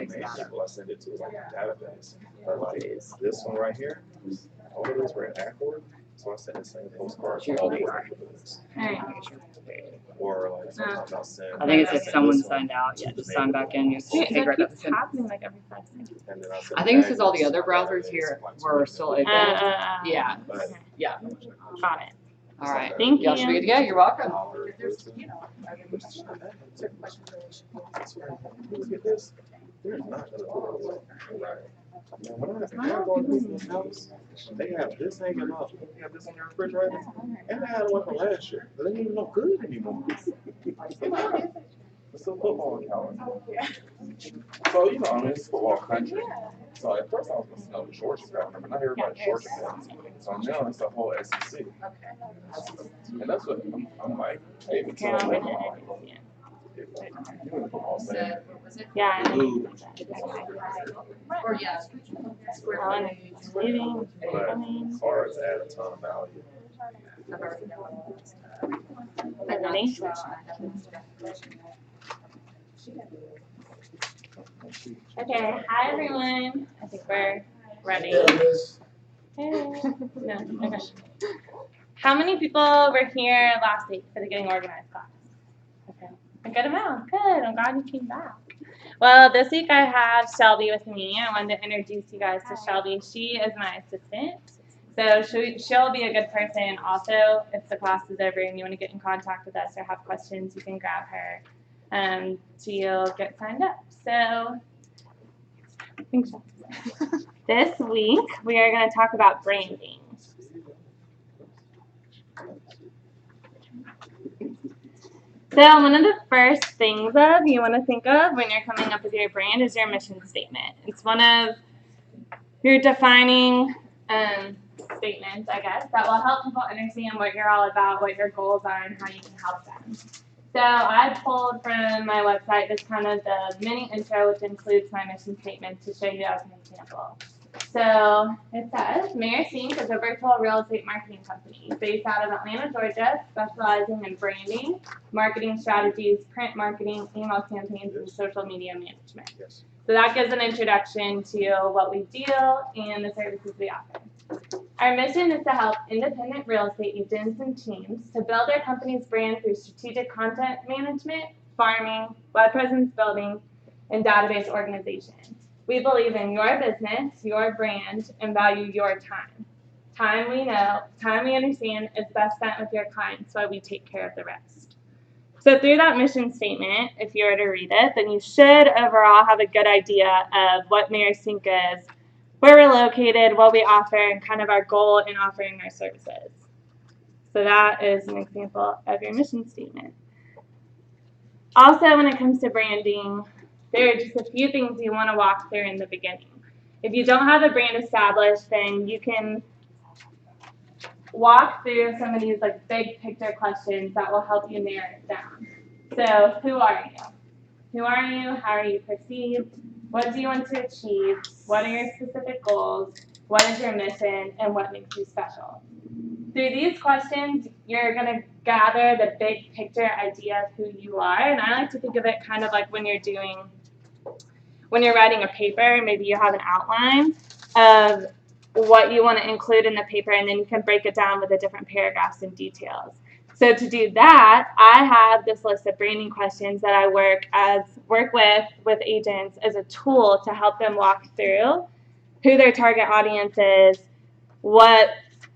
takes main data. people I send it to is like a database. But like this one right here, all of those were in Accord, so I send the same postcard to all the neighborhoods. Or like sometimes I'll send. I think it's if send someone this one signed out, to yeah, the just sign back in. You Wait, take that right up. keeps happening like every 5 seconds. and then I'll send I think it's because all back the other this browsers database here in, like, were 20 still minutes. open. Yeah, But yeah. Got it. All right. Thank Y'all should be you. good to go. You're welcome. Look at this. They're not gonna man, when I go to people's house, they have this hanging up, they have this on their refrigerator, and I had one from last year, but they don't even look good anymore. It's still football calendar. So, you know, I mean, it's football country. So at first I was gonna sell the Georgia calendar, but not everybody's Georgia fans. So now it's the whole SEC. And that's what I'm like, hey, it's all Carolyn, you in football fan. yeah. Blue. Or yeah. Ellen is leaving. But Coming. cards add a ton of value. Ready? Okay, hi everyone. I think we're ready. Hey. No, okay. How many people were here last week for the Getting Organized class? Okay, a good amount. Good. I'm glad you came back. Well, this week I have Shelby with me. I wanted to introduce you guys to Shelby. She is my assistant. So she'll be a good person. Also, if the class is over and you want to get in contact with us or have questions, you can grab her. She'll get signed up. So, thanks, Shelby. This week we are going to talk about branding. So one of the first things you want to think of when you're coming up with your brand is your mission statement. It's one of your defining statements, I guess, that will help people understand what you're all about, what your goals are, and how you can help them. So I pulled from my website this kind of the mini intro, which includes my mission statement to show you as an example. So it says, Marist Inc. is a virtual real estate marketing company based out of Atlanta, Georgia, specializing in branding, marketing strategies, print marketing, email campaigns, and social media management. Yes. So that gives an introduction to what we do and the services we offer. Our mission is to help independent real estate agents and teams to build their company's brand through strategic content management, farming, web presence building, and database organization. We believe in your business, your brand, and value your time. Time we understand is best spent with your clients, so we take care of the rest. So through that mission statement, if you were to read it, then you should overall have a good idea of what Marist Inc. is, where we're located, what we offer, and kind of our goal in offering our services. So that is an example of your mission statement. Also, when it comes to branding, there are just a few things you want to walk through in the beginning. If you don't have a brand established, then you can walk through some of these like big picture questions that will help you narrow it down. So, who are you? Who are you? How are you perceived? What do you want to achieve? What are your specific goals? What is your mission? And what makes you special? Through these questions, you're going to gather the big picture idea of who you are. And I like to think of it kind of like when you're writing a paper, maybe you have an outline of what you want to include in the paper, and then you can break it down with the different paragraphs and details. So to do that, I have this list of branding questions that I work with agents as a tool to help them walk through who their target audience is, what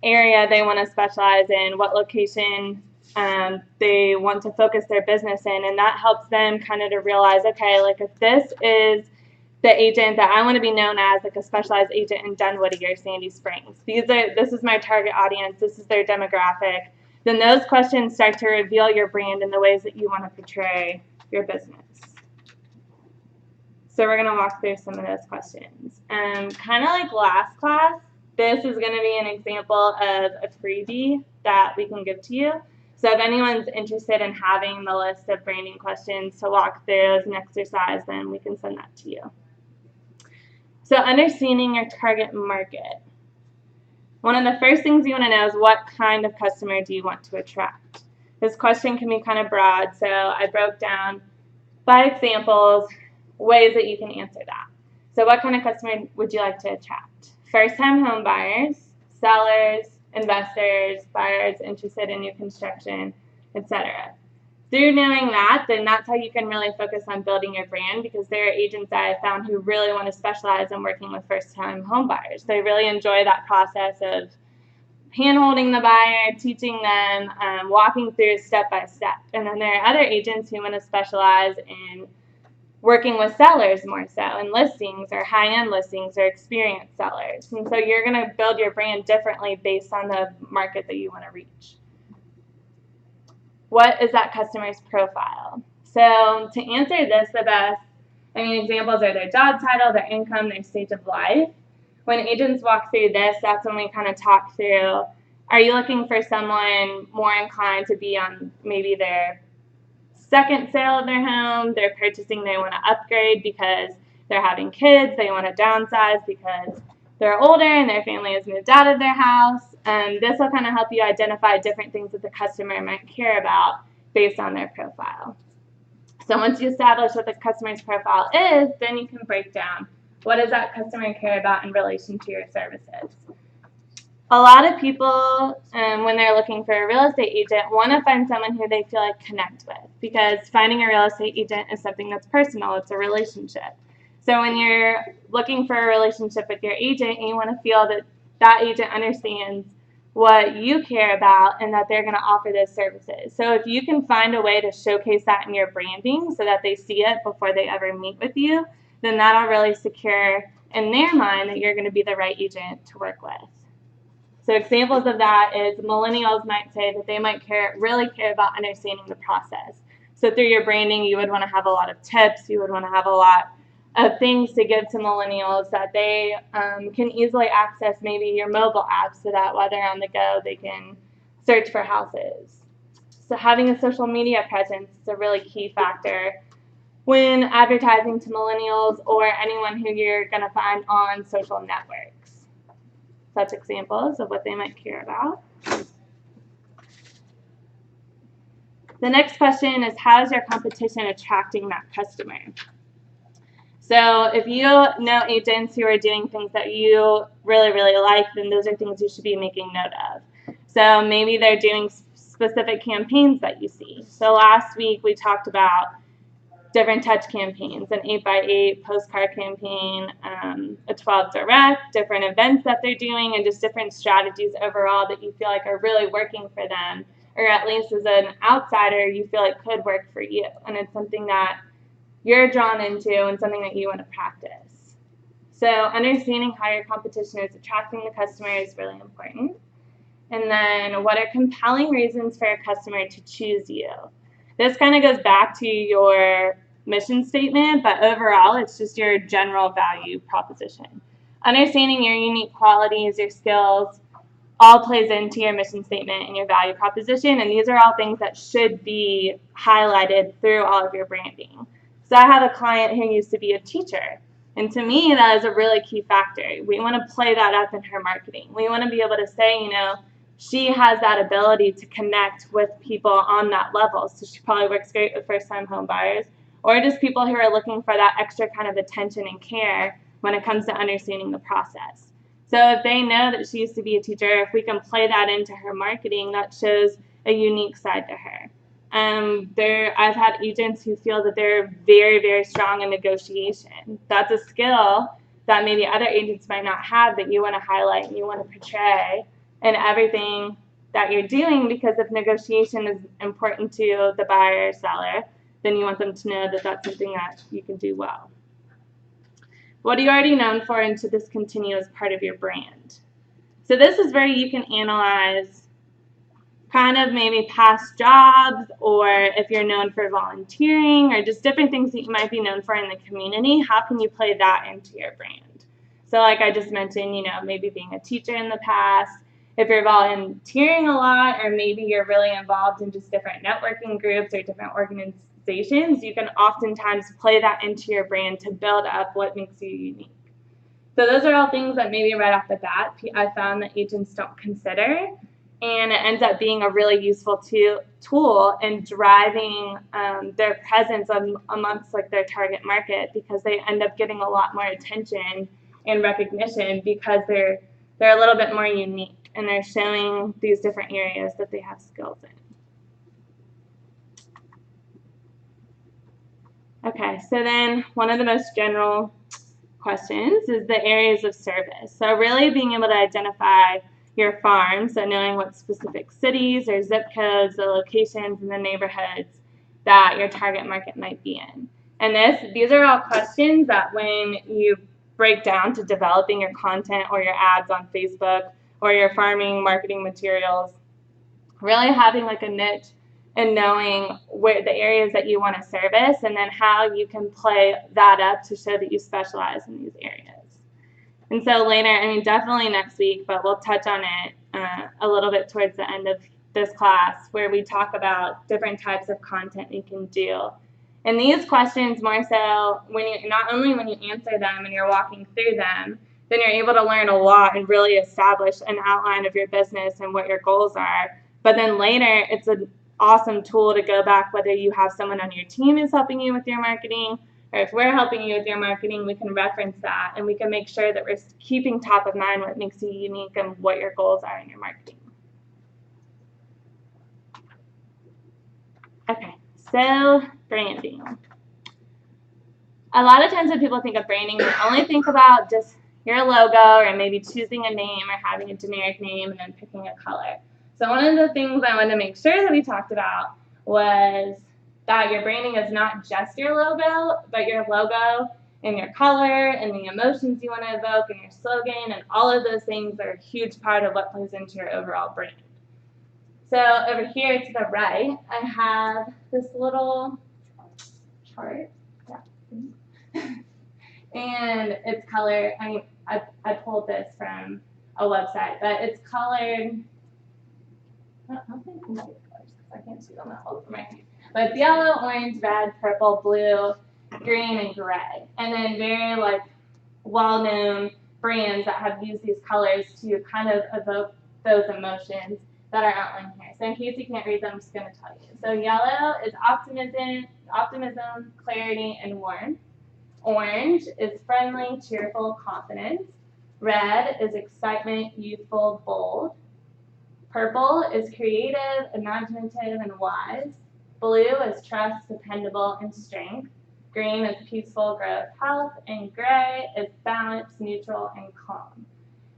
area they want to specialize in, what location they want to focus their business in, and that helps them kind of to realize, okay, like if this is the agent that I want to be known as, like a specialized agent in Dunwoody or Sandy Springs, this is my target audience, this is their demographic, then those questions start to reveal your brand in the ways that you want to portray your business. So we're going to walk through some of those questions. Kind of like last class, this is going to be an example of a freebie that we can give to you. So if anyone's interested in having the list of branding questions to walk through as an exercise, then we can send that to you. So understanding your target market. One of the first things you want to know is what kind of customer do you want to attract? This question can be kind of broad, so I broke down by examples ways that you can answer that. So what kind of customer would you like to attract? First-time home buyers, sellers, investors, buyers interested in new construction, etc. Through knowing that, then that's how you can really focus on building your brand, because there are agents that I found who really want to specialize in working with first-time home buyers. They really enjoy that process of hand-holding the buyer, teaching them, walking through step by step. And then there are other agents who want to specialize in working with sellers more so, and listings or high-end listings or experienced sellers. And so you're going to build your brand differently based on the market that you want to reach. What is that customer's profile? So to answer this the best, examples are their job title, their income, their stage of life. When agents walk through this, that's when we kind of talk through, are you looking for someone more inclined to be on maybe their second sale of their home, they're purchasing, they want to upgrade because they're having kids, they want to downsize because they're older and their family has moved out of their house. This will kind of help you identify different things that the customer might care about based on their profile. So once you establish what the customer's profile is, then you can break down what does that customer care about in relation to your services. A lot of people, when they're looking for a real estate agent, want to find someone who they feel like connect with, because finding a real estate agent is something that's personal. It's a relationship. So when you're looking for a relationship with your agent, you want to feel that that agent understands what you care about and that they're going to offer those services. So if you can find a way to showcase that in your branding so that they see it before they ever meet with you, then that'll really secure in their mind that you're going to be the right agent to work with. So examples of that is millennials might say that they might really care about understanding the process. So through your branding, you would want to have a lot of tips. You would want to have a lot of things to give to millennials that they can easily access, maybe your mobile app, so that while they're on the go, they can search for houses. So having a social media presence is a really key factor when advertising to millennials or anyone who you're going to find on social networks. Such examples of what they might care about. The next question is, how is your competition attracting that customer? So if you know agents who are doing things that you really, really like, then those are things you should be making note of. So maybe they're doing specific campaigns that you see. So last week we talked about different touch campaigns, an 8x8 postcard campaign, a 12 direct, different events that they're doing, and just different strategies overall that you feel like are really working for them, or at least as an outsider you feel like could work for you, and it's something that you're drawn into and something that you want to practice. So understanding how your competition is attracting the customer is really important. And then, what are compelling reasons for a customer to choose you? This kind of goes back to your mission statement, but overall, it's just your general value proposition. Understanding your unique qualities, your skills, all plays into your mission statement and your value proposition, and these are all things that should be highlighted through all of your branding. So I have a client who used to be a teacher, and to me, that is a really key factor. We want to play that up in her marketing. We want to be able to say, she has that ability to connect with people on that level. So she probably works great with first-time home buyers, or just people who are looking for that extra kind of attention and care when it comes to understanding the process. So if they know that she used to be a teacher, if we can play that into her marketing, that shows a unique side to her. I've had agents who feel that they're very, very strong in negotiation. That's a skill that maybe other agents might not have, that you want to highlight and you want to portray in everything that you're doing, because if negotiation is important to the buyer or seller, then you want them to know that that's something that you can do well. What are you already known for, and should this continue as part of your brand? So this is where you can analyze kind of maybe past jobs, or if you're known for volunteering, or just different things that you might be known for in the community. How can you play that into your brand? So like I just mentioned, maybe being a teacher in the past. If you're volunteering a lot, or maybe you're really involved in just different networking groups or different organizations, you can oftentimes play that into your brand to build up what makes you unique. So those are all things that maybe right off the bat I found that agents don't consider. and it ends up being a really useful tool in driving their presence amongst like their target market, because they end up getting a lot more attention and recognition because they're a little bit more unique and they're showing these different areas that they have skills in. Okay, so then one of the most general questions is the areas of service. So really being able to identify your farm, so knowing what specific cities or zip codes, the locations and the neighborhoods that your target market might be in. And these are all questions that when you break down to developing your content or your ads on Facebook or your farming marketing materials, really having like a niche and knowing where the areas that you want to service and then how you can play that up to show that you specialize in these areas. And so later, I mean, definitely next week, but we'll touch on it a little bit towards the end of this class, where we talk about different types of content you can do. And these questions more so, not only when you answer them and you're walking through them, then you're able to learn a lot and really establish an outline of your business and what your goals are. But then later, it's an awesome tool to go back, whether you have someone on your team who's helping you with your marketing, or if we're helping you with your marketing, we can reference that and we can make sure that we're keeping top of mind what makes you unique and what your goals are in your marketing. Okay, so branding. A lot of times when people think of branding, they only think about just your logo or maybe choosing a name or having a generic name and then picking a color. So one of the things I wanted to make sure that we talked about was that your branding is not just your logo, but your logo and your color and the emotions you want to evoke and your slogan, and all of those things are a huge part of what plays into your overall brand. So over here to the right, I have this little chart. Yeah. And it's colored, I pulled this from a website, but it's colored, I don't think I can see the colors because I can't see them that well from my hand. But it's yellow, orange, red, purple, blue, green, and gray. And then very like well-known brands that have used these colors to kind of evoke those emotions that are outlined here. So in case you can't read them, I'm just going to tell you. So yellow is optimism, clarity, and warmth. Orange is friendly, cheerful, confidence. Red is excitement, youthful, bold. Purple is creative, imaginative, and wise. Blue is trust, dependable, and strength. Green is peaceful, growth, health. And gray is balanced, neutral, and calm.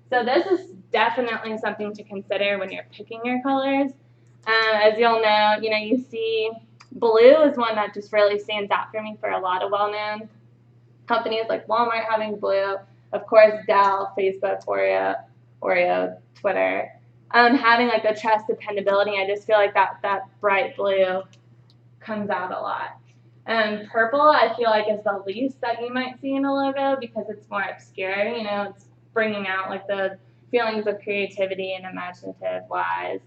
So this is definitely something to consider when you're picking your colors. As you'll know, you see blue is one that just really stands out for me for a lot of well-known companies like Walmart having blue. Of course, Dell, Facebook, Oreo, Twitter. Having like the trust, dependability, I just feel like that bright blue comes out a lot. Purple, I feel like is the least that you might see in a logo because it's more obscure. It's bringing out like the feelings of creativity and imaginative, wise.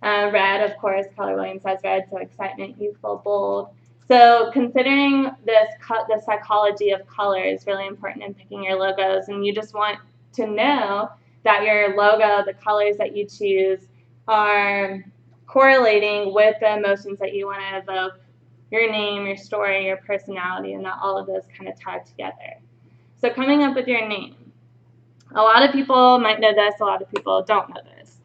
Red, of course, Keller Williams says red, so excitement, youthful, bold. So considering the psychology of color is really important in picking your logos, and you just want to know that your logo, the colors that you choose, are correlating with the emotions that you want to evoke, your name, your story, your personality, and that all of those kind of tie together. So coming up with your name. A lot of people might know this, a lot of people don't know this.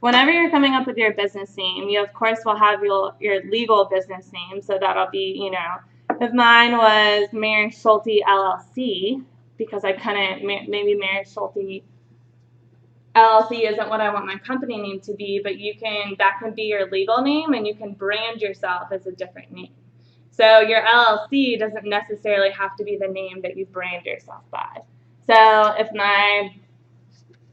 Whenever you're coming up with your business name, you of course will have your legal business name, so that'll be, if mine was Marist Schulte LLC, because I couldn't, maybe Marist Schulte LLC isn't what I want my company name to be, but that can be your legal name, and you can brand yourself as a different name. So your LLC doesn't necessarily have to be the name that you brand yourself by. So if my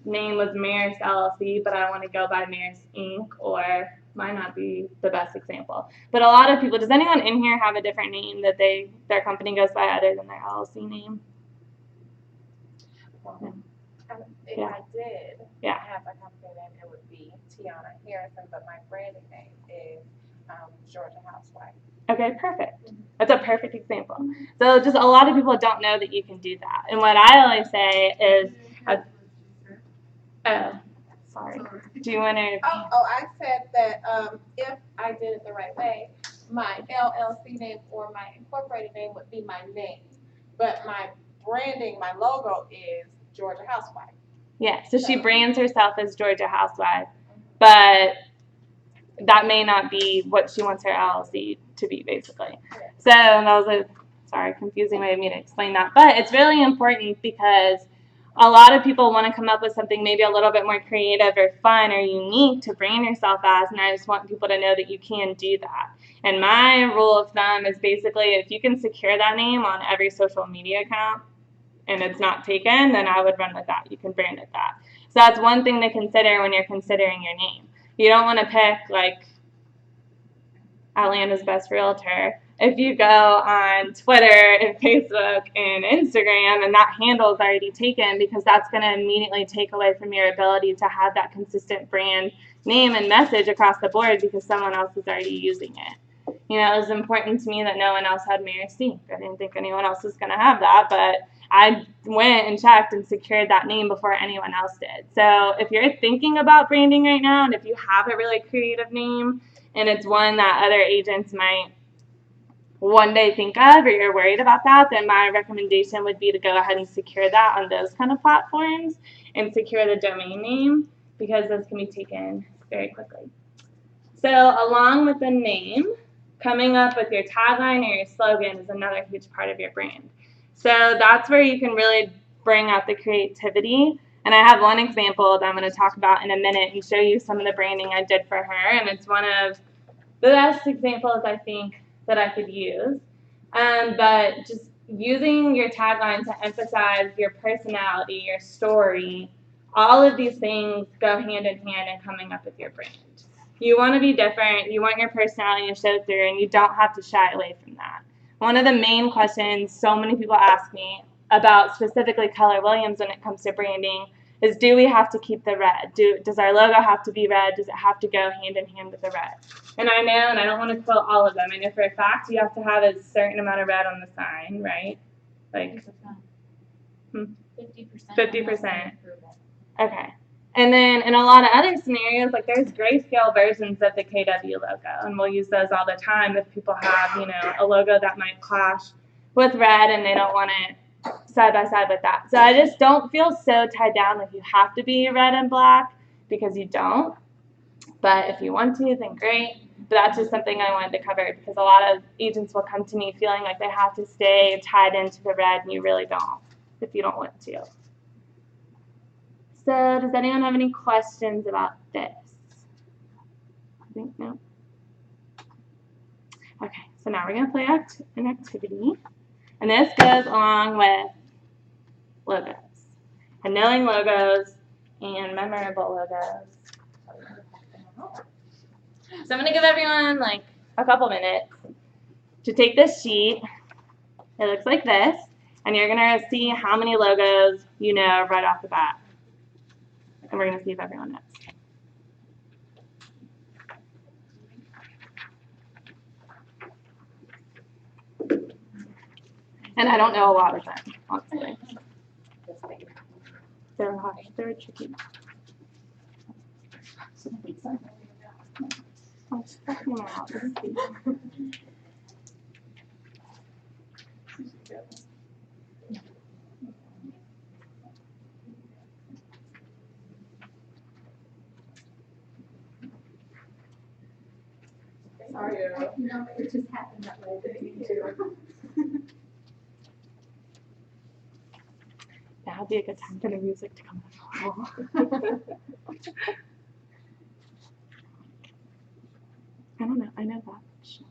name was Marist LLC, but I want to go by Marist Inc., or might not be the best example. But a lot of people, does anyone in here have a different name that their company goes by other than their LLC name? If I did have a company name, it would be Tiana Harrison, but my branding name is Georgia Housewife. Okay, perfect. That's a perfect example. So just a lot of people don't know that you can do that. And what I always say is, Sorry. Do you want to? I said that if I did it the right way, my LLC name or my incorporated name would be my name, but my branding, my logo is Georgia Housewife. Yeah, so she brands herself as Georgia Housewife, but that may not be what she wants her LLC to be, basically. So that was a confusing way of me to explain that. But it's really important because a lot of people want to come up with something maybe a little bit more creative or fun or unique to brand yourself as, and I just want people to know that you can do that. And my rule of thumb is basically if you can secure that name on every social media account and it's not taken, then I would run with that. You can brand it that. So that's one thing to consider when you're considering your name. You don't want to pick like Atlanta's best realtor if you go on Twitter and Facebook and Instagram and that handle is already taken, because that's going to immediately take away from your ability to have that consistent brand name and message across the board because someone else is already using it. You know, it was important to me that no one else had Marist. I didn't think anyone else was going to have that, but I went and checked and secured that name before anyone else did. So if you're thinking about branding right now and if you have a really creative name and it's one that other agents might one day think of or you're worried about that, then my recommendation would be to go ahead and secure that on those kind of platforms and secure the domain name because those can be taken very quickly. So along with the name, coming up with your tagline or your slogan is another huge part of your brand. So that's where you can really bring out the creativity. And I have one example that I'm going to talk about in a minute and show you some of the branding I did for her. And it's one of the best examples I think that I could use. But just using your tagline to emphasize your personality, your story, all of these things go hand in hand in coming up with your brand. You want to be different, you want your personality to show through, and you don't have to shy away from that. One of the main questions so many people ask me about specifically Keller Williams when it comes to branding is, do we have to keep the red? Does our logo have to be red? Does it have to go hand in hand with the red? And I know, and I don't want to quote all of them, I know for a fact you have to have a certain amount of red on the sign, right? Like 50%. 50%. Okay. And then in a lot of other scenarios, like there's grayscale versions of the KW logo, and we'll use those all the time if people have, you know, a logo that might clash with red and they don't want it side by side with that. So I just don't feel so tied down that you have to be red and black, because you don't. But if you want to, then great. But that's just something I wanted to cover because a lot of agents will come to me feeling like they have to stay tied into the red, and you really don't if you don't want to. So does anyone have any questions about this? I think no. Okay, so now we're going to play an activity. And this goes along with logos. And knowing logos and memorable logos. So I'm going to give everyone like a couple minutes to take this sheet. It looks like this. And you're going to see how many logos you know right off the bat. And we're going to see if everyone knows. And I don't know a lot of them, honestly. They're hard. They're tricky. Oh, she's talking about this. Sorry, no, it just happened that way to me too. That would be a good time for the music to come on. I don't know. I know that much.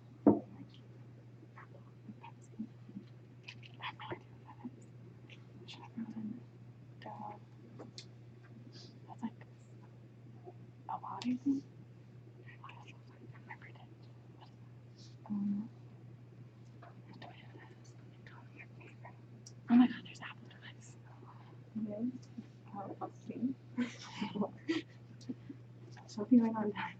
That's like a water thing. Oh my God, there's apple twice. I'll see. She'll be right on time.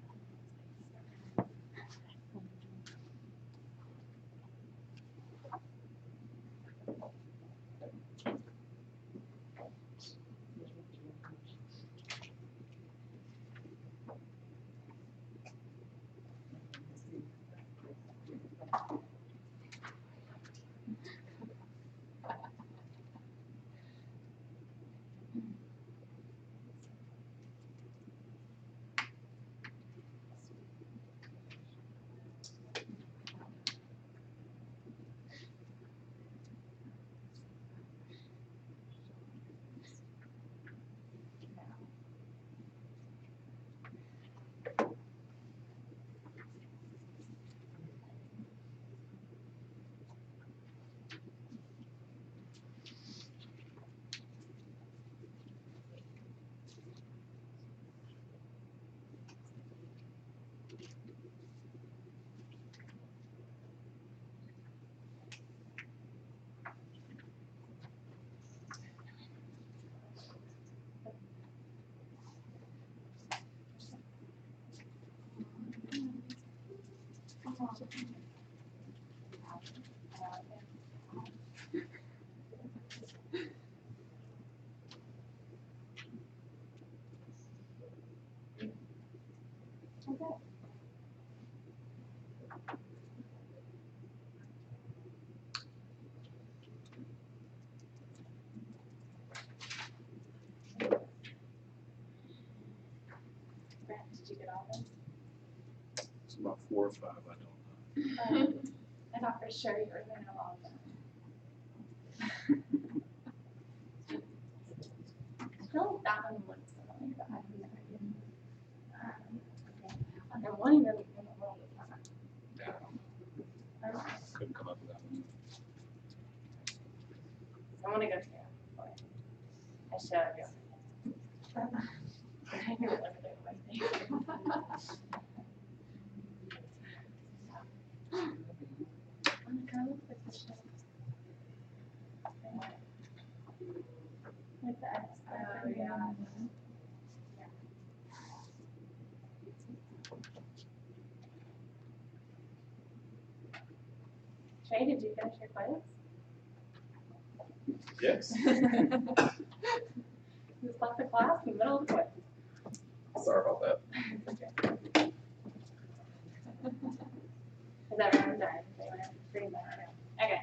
Did you get all this? It's about 4 or 5, I don't know. I thought for sure you were gonna know all of them. I feel like that one looks familiar, but I have no idea. Okay. And one really in the world is not. Yeah, I don't know. Couldn't come up with that one. I wanna go here. I should go. I knew it was the right thing. Oh, girl, looks like the ship. Like the X. Oh, yeah. Trey, did you finish your quiz? Yes. You just left the class in the middle of the quiz. Sorry about that. Is everyone done? They went pretty much. Okay.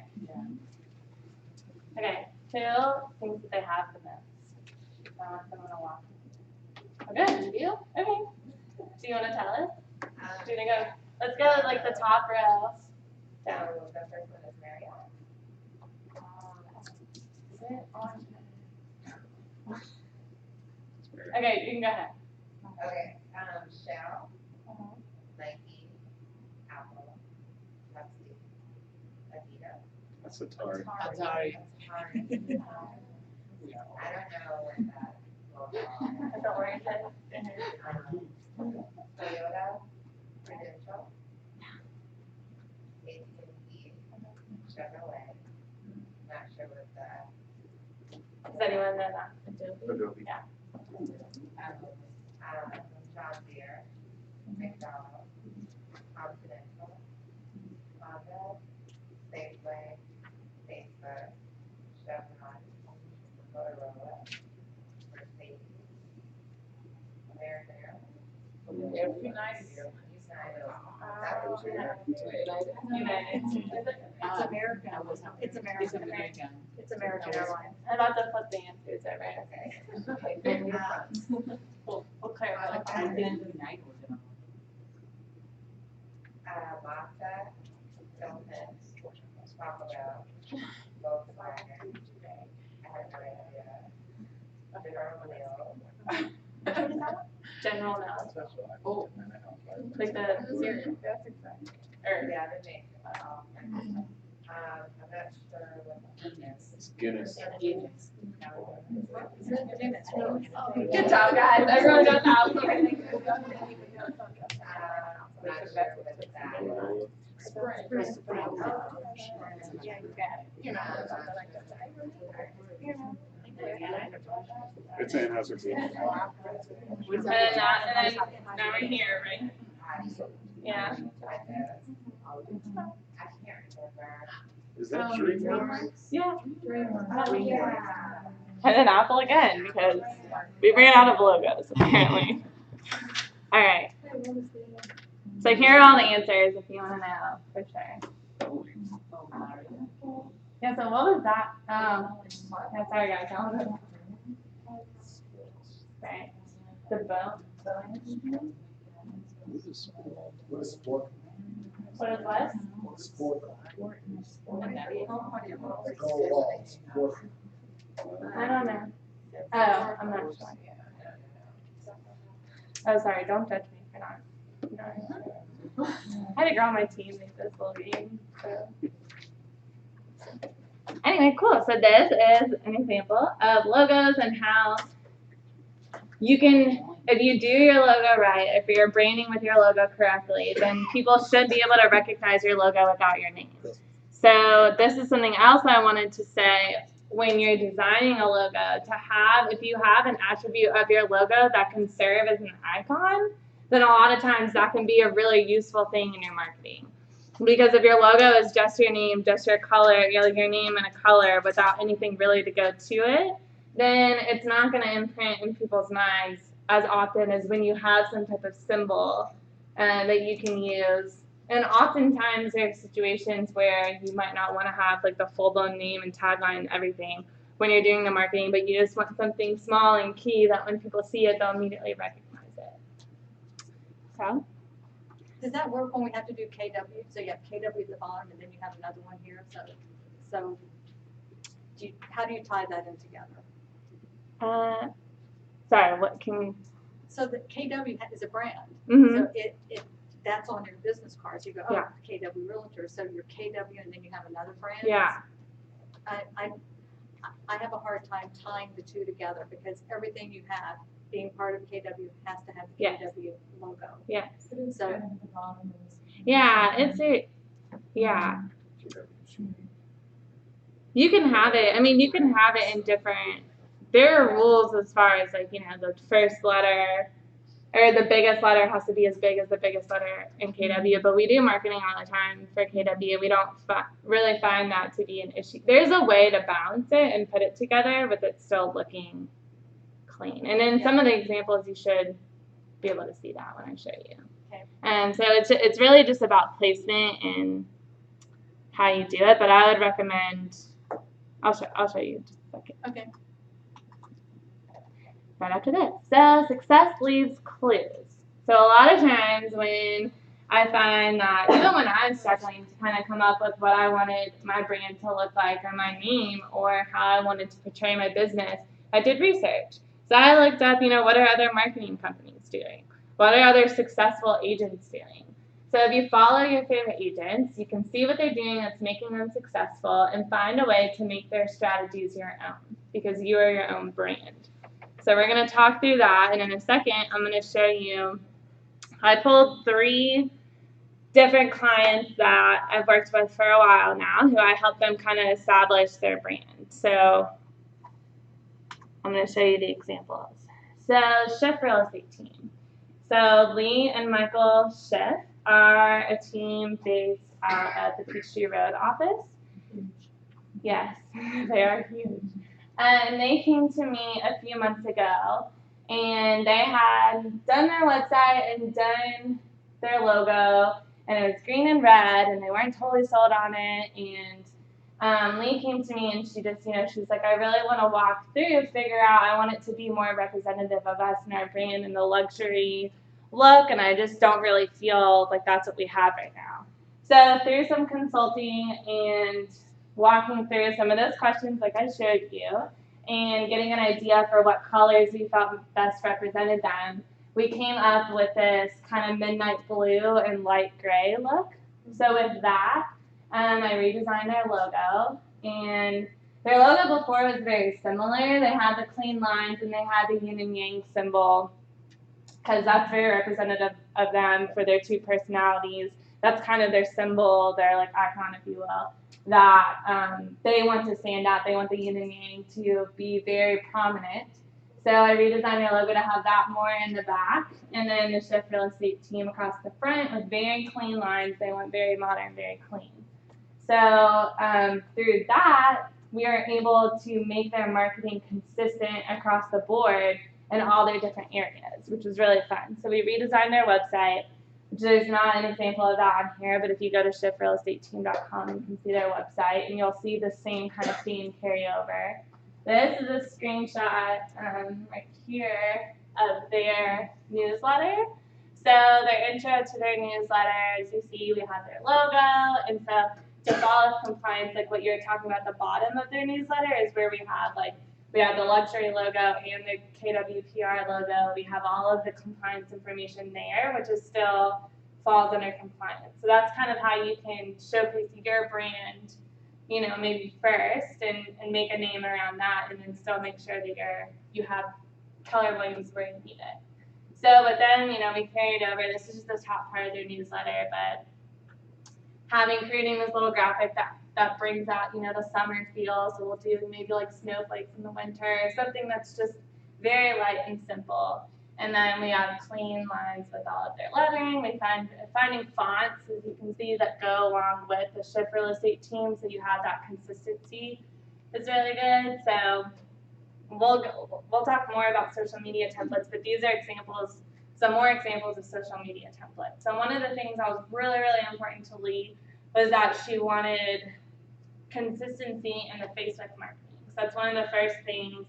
Okay, two things that they have the most. So I'm gonna walk. Okay, you? Okay. Do you wanna tell us? Do you wanna go? Let's go to like the top row. So the first one is Marriott. Is it on? Okay, you can go ahead. Okay, Shell, Nike, Apple, Pepsi, Adidas. That's Atari. Atari. I don't know what that goes on. Don't worry, it's Toyota, Prudential, AT&T, Chevrolet. Not sure what that. Does anyone know that? Adobe. Yeah. John Deere, McDonald's, Continental, Honda, Safeway, Facebook, Chevron, Motorola, Mercedes, American Airlines, United. United. It's American. It's American. It's American Airlines. I'm about to flip the answers over. Okay. We'll clarify. Mazda, Hilton, Taco Bell, Volkswagen. I have no idea. General knowledge. Oh. Like the cereal. That's exactly. Or, Yeah, they make. I'm not sure what the thing is. It's Guinness. Good job, guys. Everyone knows how. I'm not sure what that. Yeah, you got it. You know, something like that. It's Anheuser-Busch. And then now we're here, right? Yeah. I can't remember. Is that DreamWorks? Yeah. Oh, yeah. And then Apple again, because we ran out of logos, apparently. All right. So here are all the answers if you want to know for sure. Yeah, so what was that? Yeah, sorry guys. The boat. What is sport? What is what? Sport. Go along, sport. I don't know. Oh, I'm not sure. Oh, sorry. Don't judge me for not. I had a girl on my team make this little game. So. Anyway, cool. So this is an example of logos and how you can, if you do your logo right, if you're branding with your logo correctly, then people should be able to recognize your logo without your name. So this is something else I wanted to say when you're designing a logo, to have, if you have an attribute of your logo that can serve as an icon, then a lot of times that can be a really useful thing in your marketing. Because if your logo is just your name, just your color, your name and a color without anything really to go to it, then it's not going to imprint in people's minds as often as when you have some type of symbol that you can use. And oftentimes there are situations where you might not want to have like the full-blown name and tagline and everything when you're doing the marketing, but you just want something small and key that when people see it, they'll immediately recognize it. So. Does that work when we have to do KW? So you have KW at the bottom and then you have another one here. So how do you tie that in together? Sorry, what can? So the KW is a brand. Mm-hmm. So it that's on your business cards. You go, oh, yeah. KW Realtor. So your KW and then you have another brand. Yeah. I have a hard time tying the two together because everything you have being part of KW has to have the KW logo. Yes. So yeah, it's a yeah. You can have it. I mean, you can have it in different. There are rules as far as like the first letter or the biggest letter has to be as big as the biggest letter in KW. But we do marketing all the time for KW. We don't really find that to be an issue. There's a way to balance it and put it together, with it still looking clean. And in some of the examples, you should be able to see that when I show you. Okay. And so it's really just about placement and how you do it. But I would recommend. I'll show you in just a second. Okay. Right after this. So success leaves clues. So a lot of times when I find that even when I'm struggling to kind of come up with what I wanted my brand to look like or my name or how I wanted to portray my business, I did research. So I looked up, what are other marketing companies doing? What are other successful agents doing? So if you follow your favorite agents, you can see what they're doing that's making them successful and find a way to make their strategies your own because you are your own brand. So we're going to talk through that, and in a second, I'm going to show you, I pulled 3 different clients that I've worked with for a while now, who I helped them kind of establish their brand. So I'm going to show you the examples. So Schiff Real Estate Team. So Lee and Michael Schiff are a team based out at the Peachtree Road office. Yes, they are huge. And they came to me a few months ago, and they had done their website and done their logo, and it was green and red, and they weren't totally sold on it. And Lee came to me, and she just, she's like, I really want to walk through, figure out, I want it to be more representative of us and our brand and the luxury look, and I just don't really feel like that's what we have right now. So through some consulting and walking through some of those questions like I showed you and getting an idea for what colors we felt best represented them, we came up with this kind of midnight blue and light gray look. So with that, I redesigned their logo, and their logo before was very similar. They had the clean lines and they had the yin and yang symbol because that's very representative of them for their 2 personalities. That's kind of their symbol, their icon, if you will, that they want to stand out. They want the yin and yang to be very prominent. So I redesigned their logo to have that more in the back. And then the Schiff Real Estate Team across the front with very clean lines. They went very modern, very clean. So through that, we are able to make their marketing consistent across the board in all their different areas, which was really fun. So we redesigned their website. There's not an example of that on here, but if you go to shiftrealestateteam.com, you can see their website, and you'll see the same kind of theme carry over. This is a screenshot right here of their newsletter. So their intro to their newsletter, as you see, we have their logo, and so to follow compliance, like what you're talking about, the bottom of their newsletter is where we have the luxury logo and the KWPR logo. We have all of the compliance information there, which is still falls under compliance. So that's kind of how you can showcase your brand, you know, maybe first and make a name around that, and then still make sure that you have color wings where you need it. So, but then, you know, we carried over, this is just the top part of their newsletter, but creating this little graphic that brings out, you know, the summer feel. So we'll do maybe like snowflakes in the winter, something that's just very light and simple. And then we have clean lines with all of their lettering. We finding fonts, as you can see, that go along with the Shift Real Estate team, so you have that consistency is really good. So we'll talk more about social media templates, but these are examples, some more examples of social media templates. So one of the things that was really, really important to Lee was that she wanted consistency in the Facebook marketing. So that's one of the first things.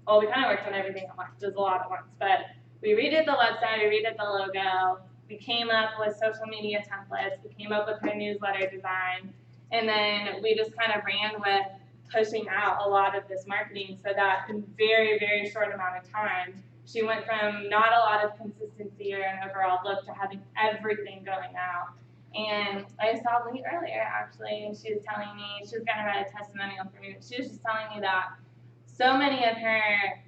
Well, we kind of worked on everything at once, just a lot at once, but we redid the website, we redid the logo, we came up with social media templates, we came up with her newsletter design, and then we just kind of ran with pushing out a lot of this marketing so that in very, very short amount of time, she went from not a lot of consistency or an overall look to having everything going out. And I saw Lee earlier, actually, and she was telling me, she was going to write a testimonial for me, but she was just telling me that so many of her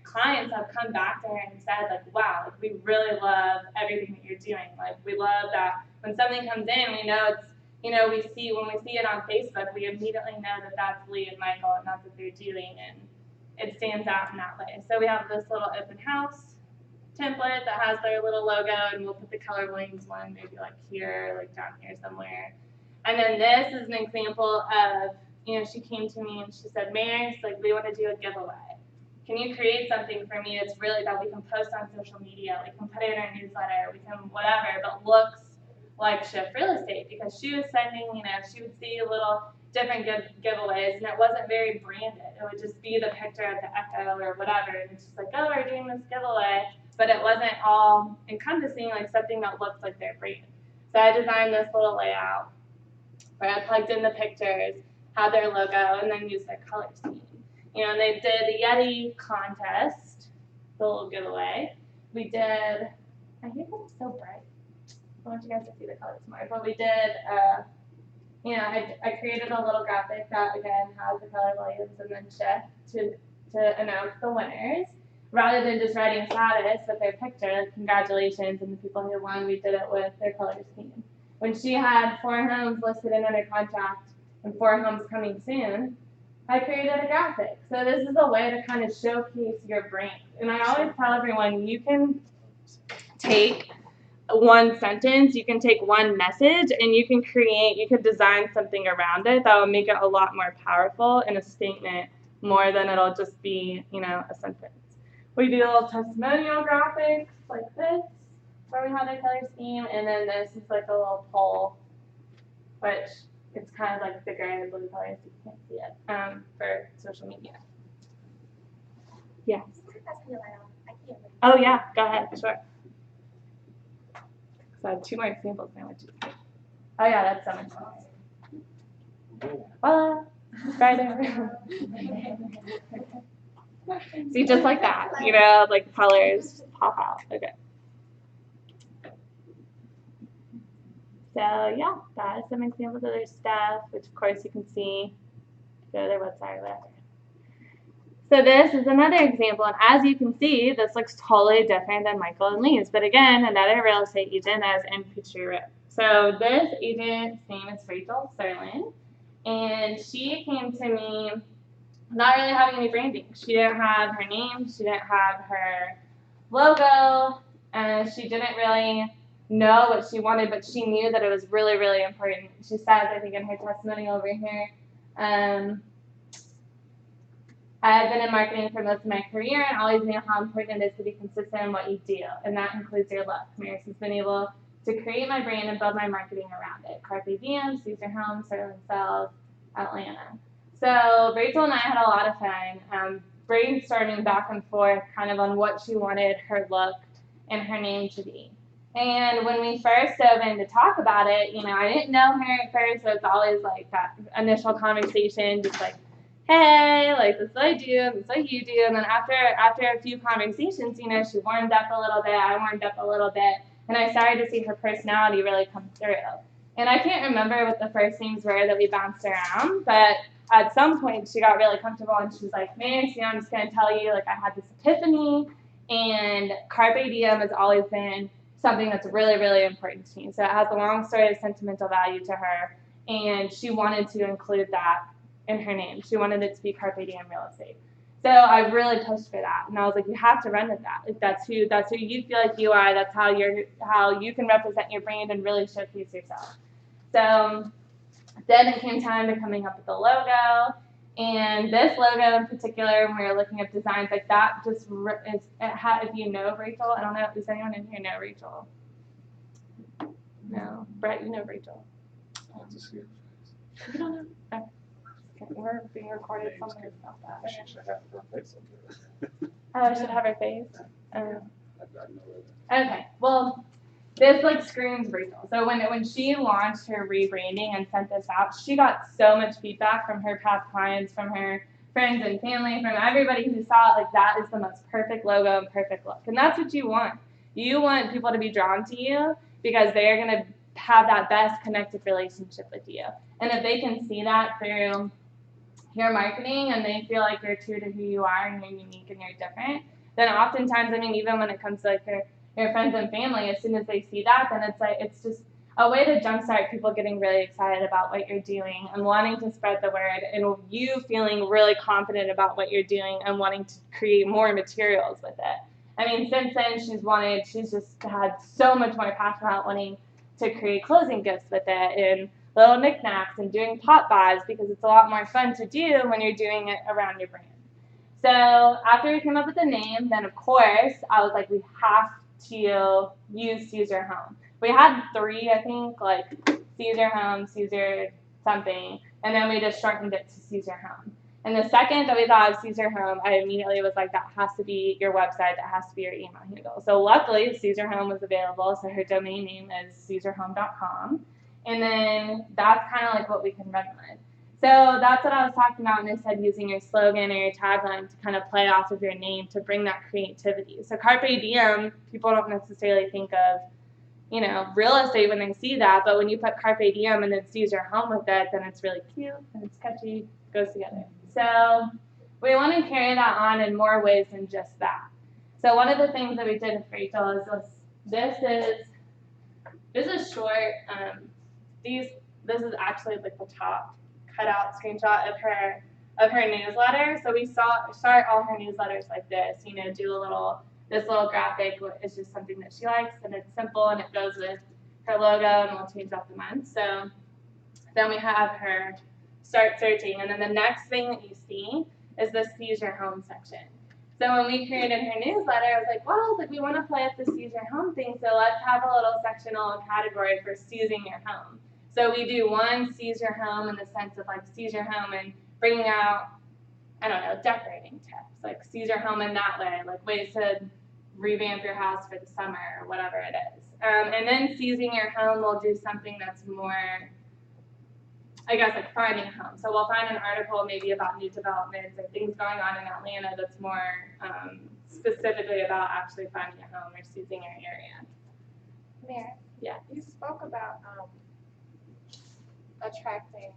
clients have come back to her and said, like, wow, like, we really love everything that you're doing. Like, we love that when something comes in, we know it's, you know, when we see it on Facebook, we immediately know that that's Lee and Michael and that's what they're doing, and it stands out in that way. So we have this little open house template that has their little logo, and we'll put the color wings one maybe like here, like down here somewhere. And then this is an example of, you know, she came to me and she said, Marist, like, we want to do a giveaway. Can you create something for me that's really that we can post on social media, we can put it in our newsletter, we can whatever, but looks like Shift Real Estate? Because she was sending, you know, she would see little different giveaways, and it wasn't very branded. It would just be the picture of the Echo or whatever, and it's just like, oh, we're doing this giveaway, but it wasn't all encompassing, like something that looked like their brand. So I designed this little layout where I plugged in the pictures, had their logo, and then used their color scheme. You know, and they did the Yeti contest, the little giveaway. We did, I think it was so bright. I want you guys to see the colors more. But we did, you know, I created a little graphic that, again, has the color volumes and then Shift to announce the winners. Rather than just writing status with their picture, congratulations, and the people who won, we did it with their color scheme. When she had 4 homes listed and under contract and 4 homes coming soon, I created a graphic. So this is a way to kind of showcase your brand. And I always tell everyone, you can take one sentence, you can take one message, and you can design something around it that will make it a lot more powerful in a statement more than it'll just be, you know, a sentence. We do little testimonial graphics like this, where we have a color scheme, and then this is like a little poll, which it's kind of like the gray and blue colors, you can't see it, for social media. Yes. Oh yeah, go ahead, sure. So I have 2 more examples now, which is great. Oh yeah, that's so much fun. Voila, right there. See, just like that, you know, like colors just pop out. Okay. So yeah, that is some examples of their stuff, which of course you can see, go to their website or whatever. So this is another example, and as you can see, this looks totally different than Michael and Lee's, but again, another real estate agent as in picture rip. So this agent's name is Rachel Serlin, and she came to me not really having any branding. She didn't have her name, she didn't have her logo, and she didn't really know what she wanted, but she knew that it was really, really important. She says, I think in her testimony over here, I have been in marketing for most of my career and always knew how important it is to be consistent in what you do, and that includes your look. Marist has been able to create my brand and build my marketing around it. Carpe Diem, Caesar Homes, Sterling Cells, Atlanta. So Rachel and I had a lot of fun brainstorming back and forth kind of on what she wanted her look and her name to be. And when we first dove in to talk about it, you know, I didn't know her at first, so it's always like that initial conversation, just like, hey, like, this is what I do, this is what you do. And then after a few conversations, you know, she warmed up a little bit, I warmed up a little bit, and I started to see her personality really come through. And I can't remember what the first names were that we bounced around, but at some point she got really comfortable and she was like, Marist, you know, I'm just going to tell you, like, I had this epiphany, and Carpe Diem has always been something that's really, really important to me. So it has a long story of sentimental value to her, and she wanted to include that in her name. She wanted it to be Carpe Diem Real Estate. So I really pushed for that, and I was like, you have to run with that. Like, that's who you feel like you are. That's how you can represent your brand and really showcase yourself. So then it came time to coming up with the logo. And this logo in particular, when we were looking at designs like that, just is, if you know Rachel, I don't know, does anyone in here know Rachel? No, Brett, you know Rachel. I'll just see her You don't know? Okay. We're being recorded somewhere about that. face. She should have her face up there. Oh, I should have her face. I know Okay, well, this like screams Rachel. So when she launched her rebranding and sent this out, she got so much feedback from her past clients, from her friends and family, from everybody who saw it, like, that is the most perfect logo and perfect look. And that's what you want. You want people to be drawn to you because they are going to have that best connected relationship with you. And if they can see that through your marketing and they feel like you're true to who you are and you're unique and you're different, then oftentimes, I mean, even when it comes to like your friends and family, as soon as they see that, then it's like, it's just a way to jumpstart people getting really excited about what you're doing and wanting to spread the word, and you feeling really confident about what you're doing and wanting to create more materials with it. I mean, since then, she's just had so much more passion about wanting to create closing gifts with it and little knickknacks and doing pop buys, because it's a lot more fun to do when you're doing it around your brand. So after we came up with the name, then of course, I was like, we have to use Caesar Home. We had 3, I think, like Caesar Home, Caesar something, and then we just shortened it to Caesar Home. And the second that we thought of Caesar Home, I immediately was like, that has to be your website, that has to be your email handle. So luckily, Caesar Home was available, so her domain name is caesarhome.com. And then that's kind of like what we can run with. So that's what I was talking about when I said using your slogan or your tagline to kind of play off of your name to bring that creativity. So Carpe Diem, people don't necessarily think of, you know, real estate when they see that, but when you put Carpe Diem and then Caesar Home with it, then it's really cute and it's catchy, goes together. So we want to carry that on in more ways than just that. So one of the things that we did with Rachel is this is short. This is actually like the top cutout screenshot of her newsletter. So we start all her newsletters like this. You know, do this little graphic is just something that she likes, and it's simple and it goes with her logo, and we'll change out the month. So then we have her start searching, and then the next thing that you see is the Caesar Home section. So when we created her newsletter, I was like, well, like, we want to play with the Caesar Home thing, so let's have a little sectional category for Caesing your home. So we do one Caesar Home in the sense of like Caesar Home and bringing out, I don't know, decorating tips, like Caesar Home in that way, like ways to revamp your house for the summer or whatever it is. And then Caesing your home, we'll do something that's more, I guess, like finding a home. So we'll find an article maybe about new developments or things going on in Atlanta that's more specifically about actually finding a home or seizing your area. Mary, Yeah. you spoke about attracting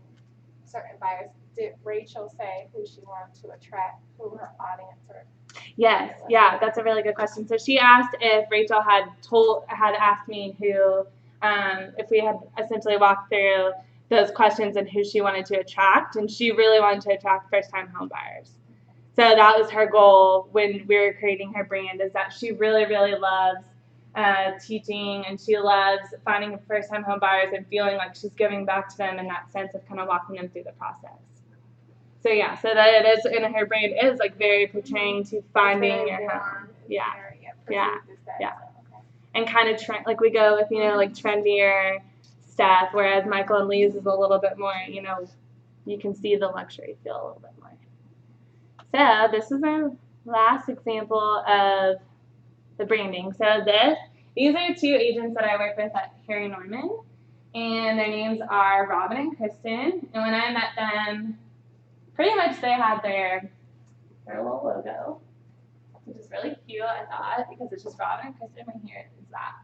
certain buyers. Did Rachel say who she wanted to attract, who her audience or? Yes, yeah, that's a really good question. So she asked if Rachel had asked me who, if we had essentially walked through those questions and who she wanted to attract, and she really wanted to attract first-time home buyers. So that was her goal when we were creating her brand, is that she really, really loves teaching, and she loves finding first-time home buyers and feeling like she's giving back to them in that sense of kind of walking them through the process. So yeah, so that it is, in her brand is like very portraying to finding your home. Yeah, yeah, yeah. And kind of like we go with, you know, like trendier stuff, whereas Michael and Lee's is a little bit more, you know, you can see the luxury feel a little bit more. So this is my last example of the branding. So these are two agents that I work with at Harry Norman, and their names are Robin and Kristen. And when I met them, pretty much they had their little logo, which is really cute, I thought, because it's just Robin and Kristen, and here is that.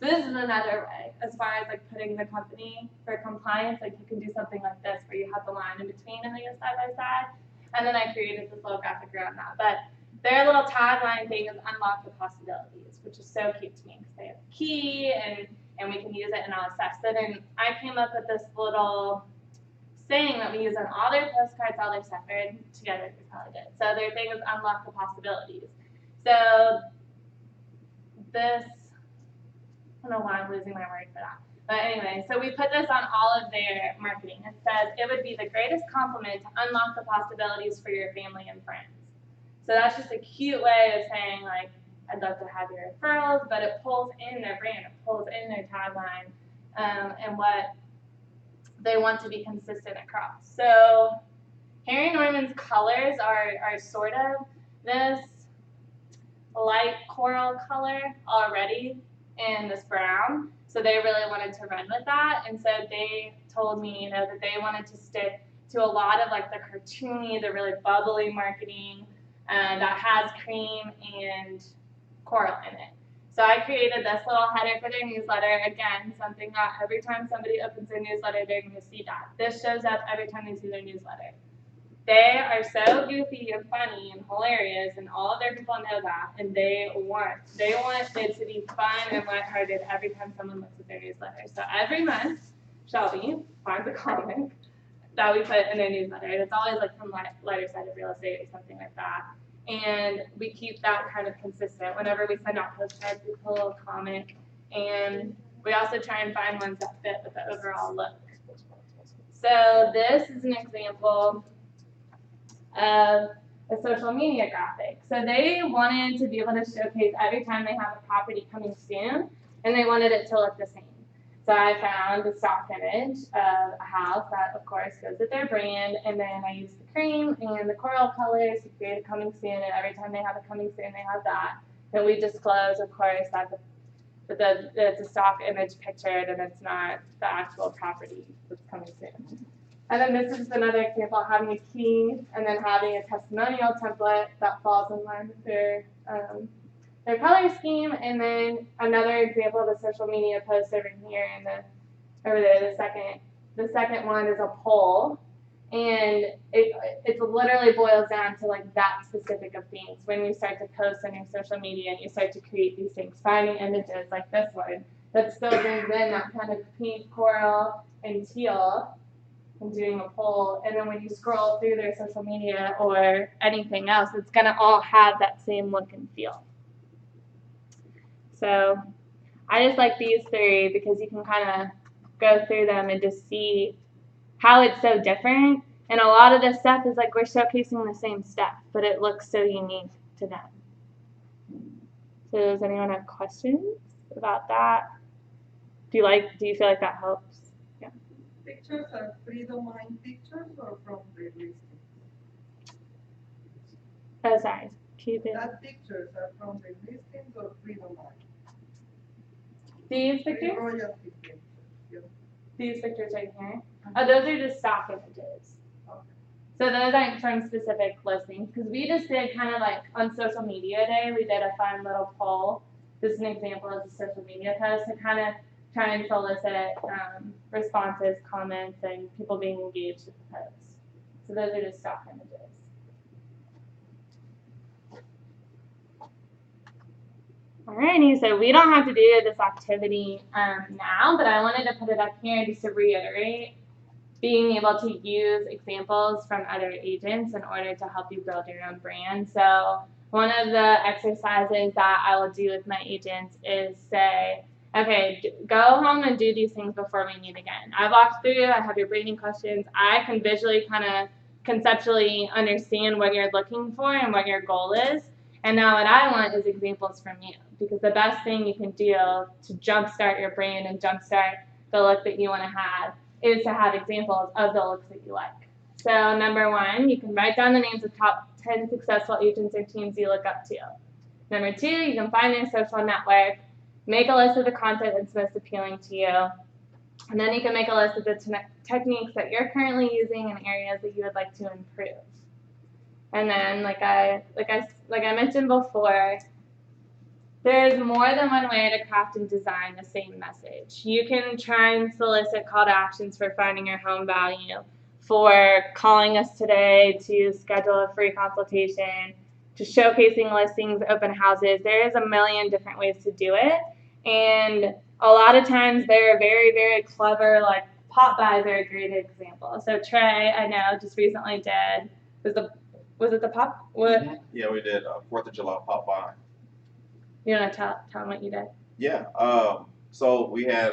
So this is another way, as far as like putting the company for compliance, like you can do something like this where you have the line in between and they go side by side. And then I created this little graphic around that. But their little tagline thing is unlock the possibilities, which is so cute to me because they have a key and we can use it in all stuff. So then I came up with this little saying that we use on all their postcards, all their stuff. They're together, we probably did. So their thing is unlock the possibilities. So this, I don't know why I'm losing my word for that. But anyway, so we put this on all of their marketing. It says, it would be the greatest compliment to unlock the possibilities for your family and friends. So that's just a cute way of saying, like, I'd love to have your referrals, but it pulls in their brand, it pulls in their tagline, and what they want to be consistent across. So Harry Norman's colors are sort of this light coral color already in this brown. So they really wanted to run with that. And so they told me, you know, that they wanted to stick to a lot of like the cartoony, the really bubbly marketing that has cream and coral in it. So I created this little header for their newsletter. Again, something that every time somebody opens their newsletter, they're going to see that. This shows up every time they see their newsletter. They are so goofy and funny and hilarious, and all of their people know that, and they want it to be fun and lighthearted every time someone looks at their newsletter. So every month, Shelby finds a comic that we put in their newsletter, and it's always like from Lighter Side of Real Estate or something like that. And we keep that kind of consistent. Whenever we send out postcards, we put a little comic, and we also try and find ones that fit with the overall look. So this is an example of a social media graphic. So they wanted to be able to showcase every time they have a property coming soon, and they wanted it to look the same. So I found a stock image of a house that, of course, goes with their brand, and then I used the cream and the coral colors to create a coming soon, and every time they have a coming soon, they have that. And we disclose, of course, that it's a stock image pictured, and it's not the actual property that's coming soon. And then this is another example of having a key and then having a testimonial template that falls in line with their color scheme. And then another example of a social media post over here over there, the second one is a poll. And it literally boils down to like that specific of things. When you start to post on your social media and you start to create these things, finding images like this one that still brings in that kind of pink, coral, and teal, and doing a poll, and then when you scroll through their social media or anything else, it's going to all have that same look and feel. So I just like these three because you can kind of go through them and just see how it's so different. And a lot of this stuff is like we're showcasing the same stuff, but it looks so unique to them. So does anyone have questions about that? Do you feel like that helps? Yeah. Pictures are free-domain pictures or from the listing? Oh, sorry. Keep it. That pictures are from the listings or free-domain? These pictures? Royalty pictures. Yeah. These pictures right here? Oh, those are just stock images. Okay. So those aren't from specific listings, because we just did kind of like on social media day, we did a fun little poll. This is an example of a social media post to kind of try and solicit responses, comments, and people being engaged with the post. So those are just stock images. Alrighty, so we don't have to do this activity now, but I wanted to put it up here just to reiterate being able to use examples from other agents in order to help you build your own brand. So one of the exercises that I will do with my agents is say, okay, go home and do these things before we meet again. I've walked through, I have your branding questions. I can visually kind of conceptually understand what you're looking for and what your goal is. And now what I want is examples from you, because the best thing you can do to jumpstart your brand and jumpstart the look that you want to have is to have examples of the looks that you like. So number one, you can write down the names of top 10 successful agents or teams you look up to. Number 2, you can find their social network, make a list of the content that's most appealing to you, and then you can make a list of the techniques that you're currently using and areas that you would like to improve. And then, like I mentioned before, there's more than one way to craft and design the same message. You can try and solicit call to actions for finding your home value, for calling us today to schedule a free consultation, to showcasing listings, open houses. There is a million different ways to do it. And a lot of times they're very, very clever, like pop buys are a great example. So Trey, I know, just recently did, was it the pop? What? Yeah, we did 4th of July pop by. You want to tell them what you did? Yeah. So we had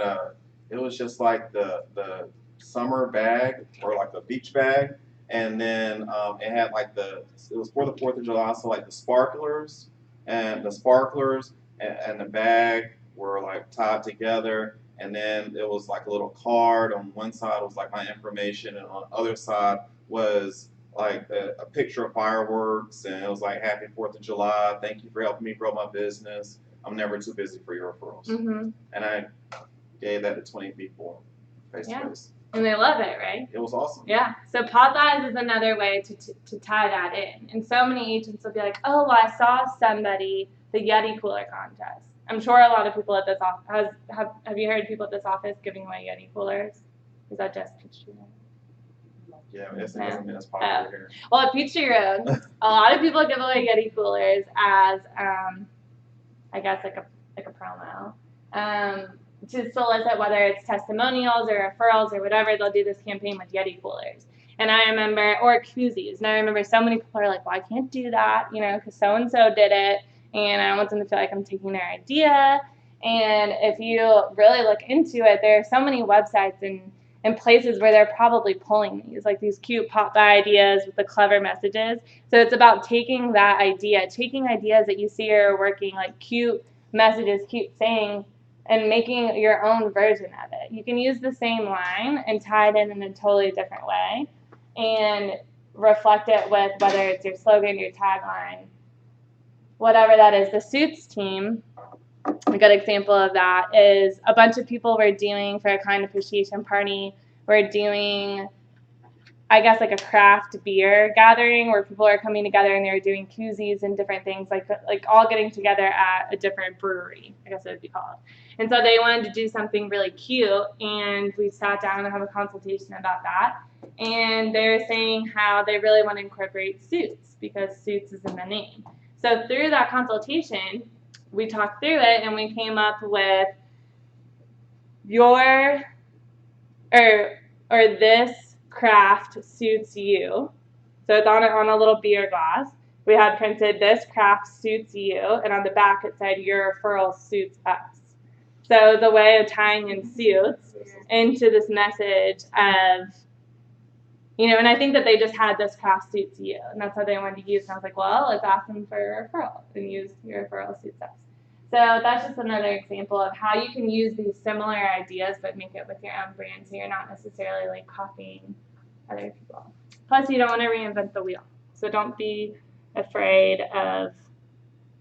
it was just like the summer bag or like the beach bag, and then it had like it was for the 4th of July, so like the sparklers and the bag were like tied together, and then it was like a little card. On one side was like my information, and on the other side was like a picture of fireworks, and it was like Happy 4th of July. Thank you for helping me grow my business. I'm never too busy for your referrals. Mm-hmm. And I gave that to 20 people face to face. And they love it, right? It was awesome. Yeah. So pop buys is another way to tie that in. And so many agents will be like, oh, well, I saw somebody, the Yeti cooler contest. I'm sure a lot of people at this office, have you heard people at this office giving away Yeti coolers? Is that just Peachtree Road? Yeah, it doesn't mean it's popular here. Well, at Peachtree Road, a lot of people give away Yeti coolers as, I guess, like a promo. To solicit whether it's testimonials or referrals or whatever, they'll do this campaign with Yeti coolers. And I remember, or koozies, and I remember so many people are like, well, I can't do that, because so-and-so did it, and I don't want them to feel like I'm taking their idea. And if you really look into it, there are so many websites and places where they're probably pulling these cute pop-by ideas with the clever messages. So it's about taking that idea, taking ideas that you see are working, like cute messages, cute sayings, and making your own version of it. You can use the same line and tie it in a totally different way and reflect it with whether it's your slogan, your tagline, whatever that is. The Suits team, a good example of that is a bunch of people were doing, for a client appreciation party, we're doing, I guess, like a craft beer gathering where people are coming together and they're doing koozies and different things, like all getting together at a different brewery, I guess it would be called. And so they wanted to do something really cute, and we sat down and have a consultation about that. And they're saying how they really want to incorporate Suits because Suits is in the name. So through that consultation, we talked through it and we came up with this craft suits you. So it's on a little beer glass. We had printed this craft suits you, and on the back it said your referral suits us. So the way of tying in Suits into this message of, and I think that they just had this craft suits you, and that's how they wanted to use it. And I was like, well, let's ask them for a referral and use your referral suits us. So that's just another example of how you can use these similar ideas but make it with your own brand, so you're not necessarily like copying other people. Plus, you don't want to reinvent the wheel, so don't be afraid of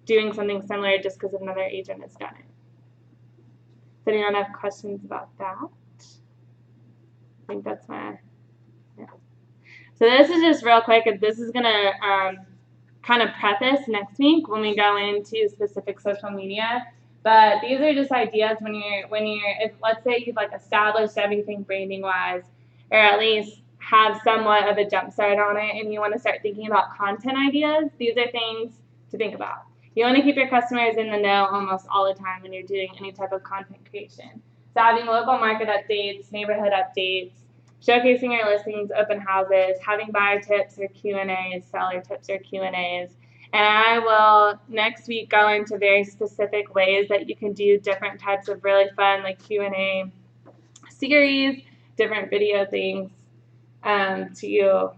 doing something similar just because another agent has done it. Does anyone have questions about that? I think that's yeah. So this is just real quick, and this is going to kind of preface next week when we go into specific social media. But these are just ideas if let's say you've like established everything branding wise, or at least have somewhat of a jump start on it, and you want to start thinking about content ideas, these are things to think about. You want to keep your customers in the know almost all the time when you're doing any type of content creation. So having local market updates, neighborhood updates, showcasing your listings, open houses, having buyer tips or Q&As, seller tips or Q&As. And I will next week go into very specific ways that you can do different types of really fun like Q&A series, different video things to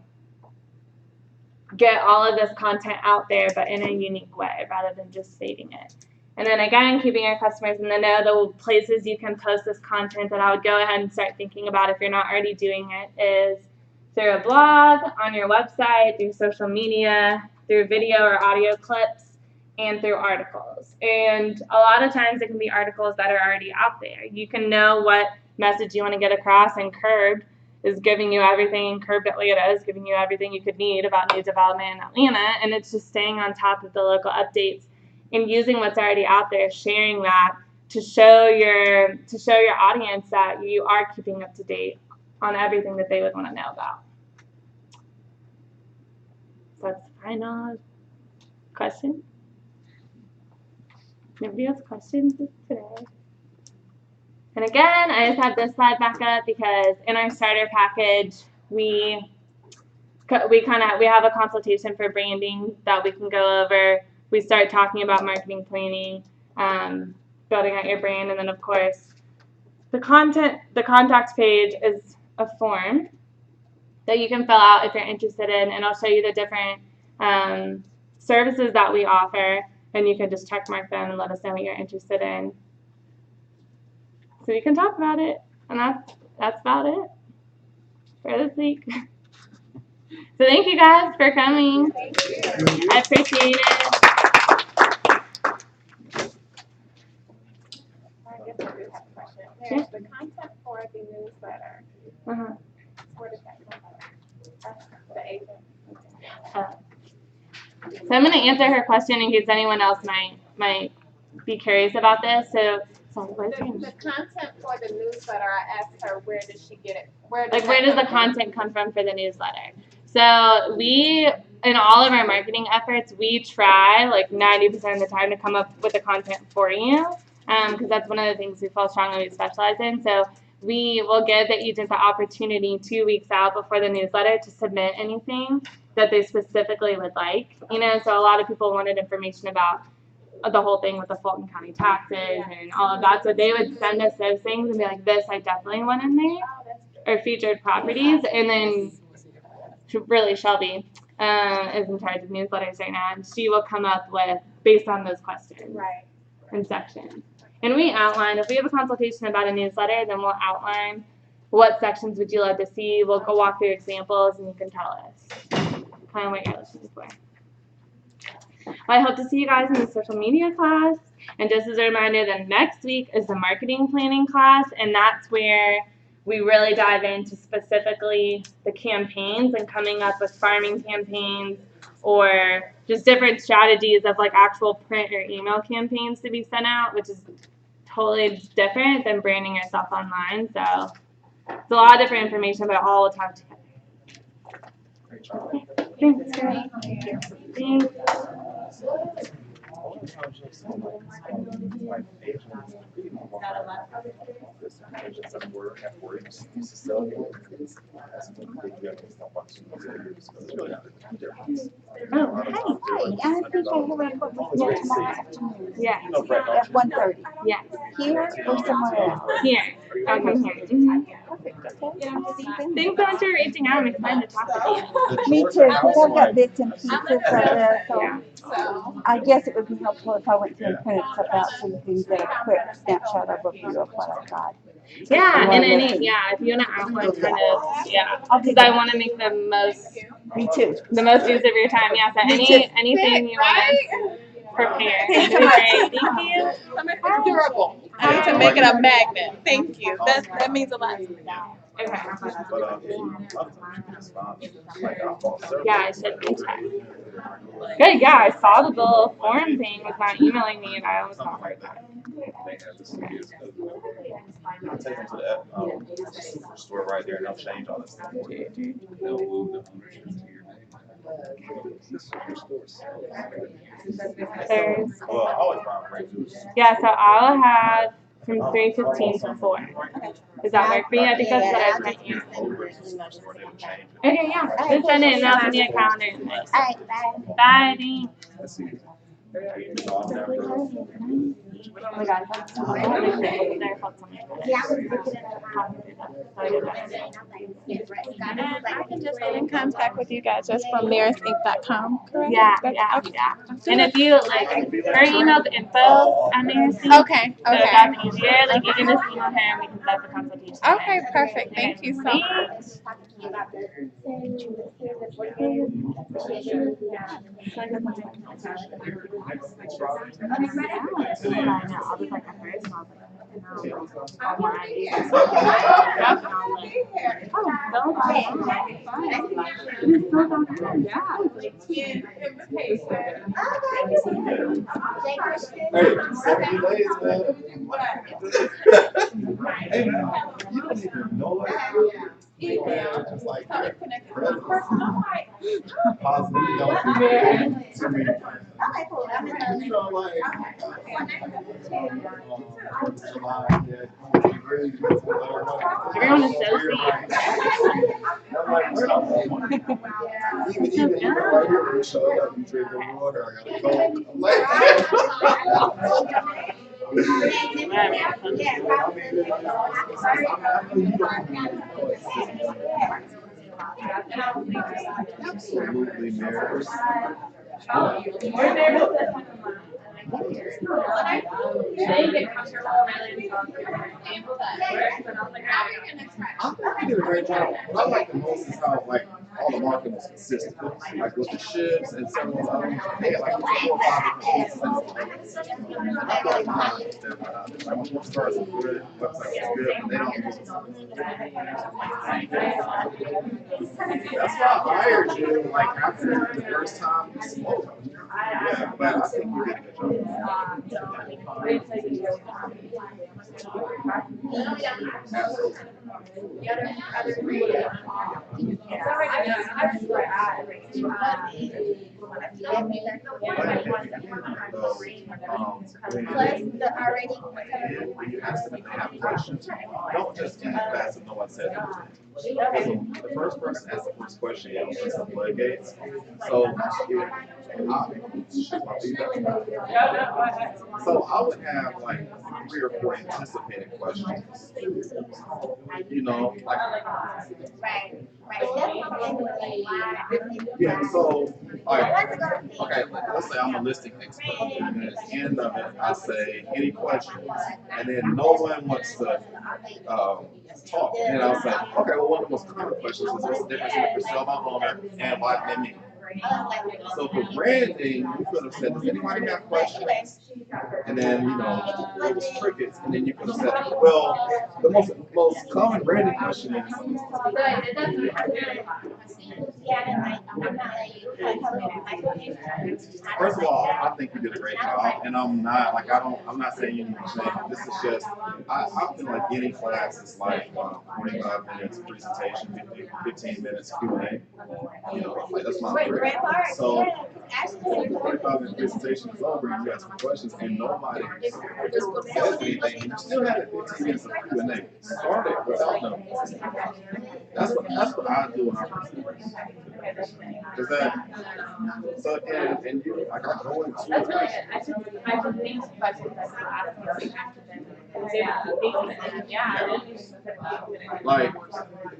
get all of this content out there, but in a unique way rather than just saving it. And then again, keeping your customers in the know, the places you can post this content that I would go ahead and start thinking about if you're not already doing it is through a blog, on your website, through social media, through video or audio clips, and through articles. And a lot of times it can be articles that are already out there. You can know what message you want to get across, and Curbed is giving you everything. Curbed Atlanta is giving you everything you could need about news development in Atlanta, and it's just staying on top of the local updates and using what's already out there, sharing that to show your audience that you are keeping up to date on everything that they would want to know about. So that's the final question. Nobody has questions today? And again, I just have this slide back up because in our starter package, we have a consultation for branding that we can go over. We start talking about marketing planning, building out your brand, and then of course, the contact page is a form that you can fill out if you're interested in, and I'll show you the different services that we offer, and you can just check mark them and let us know what you're interested in. So we can talk about it, and that's about it for this week. So thank you guys for coming. I appreciate it. I guess I do have a question. There's the content for the newsletter. Where does that come from? The agent. So I'm going to answer her question in case anyone else might be curious about this. So The content for the newsletter, I asked her, where does she get it? Where does the content come from for the newsletter? So we, in all of our marketing efforts, we try like 90% of the time to come up with the content for you, because that's one of the things we feel strongly we specialize in. So we will give the agent the opportunity 2 weeks out before the newsletter to submit anything that they specifically would like. So a lot of people wanted information about the whole thing with the Fulton County taxes and all of that. So they would send us those things and be like, this I definitely want in there, or featured properties. And then really Shelby is in charge of newsletters right now, and she will come up with, based on those questions and sections. And we outline, if we have a consultation about a newsletter, then we'll outline what sections would you love to see. We'll go walk through examples, and you can tell us kind of what you're looking for. I hope to see you guys in the social media class. And just as a reminder, the next week is the marketing planning class, and that's where we really dive into specifically the campaigns and coming up with farming campaigns or just different strategies of like actual print or email campaigns to be sent out, which is totally different than branding yourself online. So it's a lot of different information, but it all will talk together. Thanks. Thanks. Oh, hi. I think I have a book with you tomorrow afternoon. Yeah. At 1:30. Yeah. Here or somewhere else? Here. Okay, here. Mm-hmm. Perfect. Okay. Thanks so much for reaching out. I'm excited to talk to you. Me too, because I've got bits and pieces of this, so I guess it would be helpful if I went through and printed stuff out so you can get a quick snapshot of a view of what I've got. Yeah, and if you want to outline kind of, because I want to make the most. Me too. The most use of your time, yeah. So anything you want to prepare. Thank you. Thank you. It's durable. I need to make it a magnet. Thank you. That means a lot to me. Okay. Yeah, I should recheck. Good, yeah, I saw the little form thing was not emailing me, and I almost got hurt. I'll take them to the superstore right there, and they'll change all that stuff. They'll move the ownership to your name. Thursday. Well, I always buy great juice. Yeah, so I'll have from 3:15 to 4. Does that work for you? I think that's what I sent you. Okay, yeah. Just send it and I'll send you a calendar. All right, bye. Bye, thanks. Let's see. Oh my God. Yeah, I was looking at it. And I can just get in contact with you guys just from maristinc.com, correct? Yeah, Okay. yeah. And if you like her email's info on Marist, Okay, so okay. that's easier. Like you can just email her and we can set up a consultation. Okay, perfect. Thank you so much. Hey, 70 days, man. Hey, you don't even know it. Just like positive, too many friends. You know, like, July, yeah, really good to learn. Everyone is so sweet. I'm like, where even right here when you showed up, you drinking water, I got a cold. I'm absolutely married. They get comfortable really able to work, but I'm like, I think you did a great job. What I like the most is how like all the marketing was consistent. Like with the ships and several of them, they had like 4 or 5 different pieces. And I feel like mine is different. Like my stars are good, websites are good, but they don't That's why I hired you like after the first time you spoke. Yeah, but I think you did a good When you ask them if they have questions, don't just end the class and no one said anything. So the first person asks the first question, you opens the floodgates. So so I would have like 3 or 4 anticipated questions. You know, like yeah. So okay, let's say I'm a listing expert, and at the end of it, I say any questions, and then no one wants to talk, and I'll say, okay, well, one of the most common questions is what's the difference between sell by owner and why and me? So for branding, you could have said, does anybody have questions? And then, you know, it was crickets, and then you could have said, well, the most common branding question is, first of all, I think you did a great job, and I'm not saying you need to change. This is just, I feel like any class is like 45 minutes presentation, 15 minutes Q&A. You know, like that's my favorite. So, the 45-minute presentation is over, you ask some questions, and nobody says anything. You still had it 15 minutes of Q&A. Start it without them. That's what I do when I present. Is that so? And you like I go into it. I just think questions that you ask me like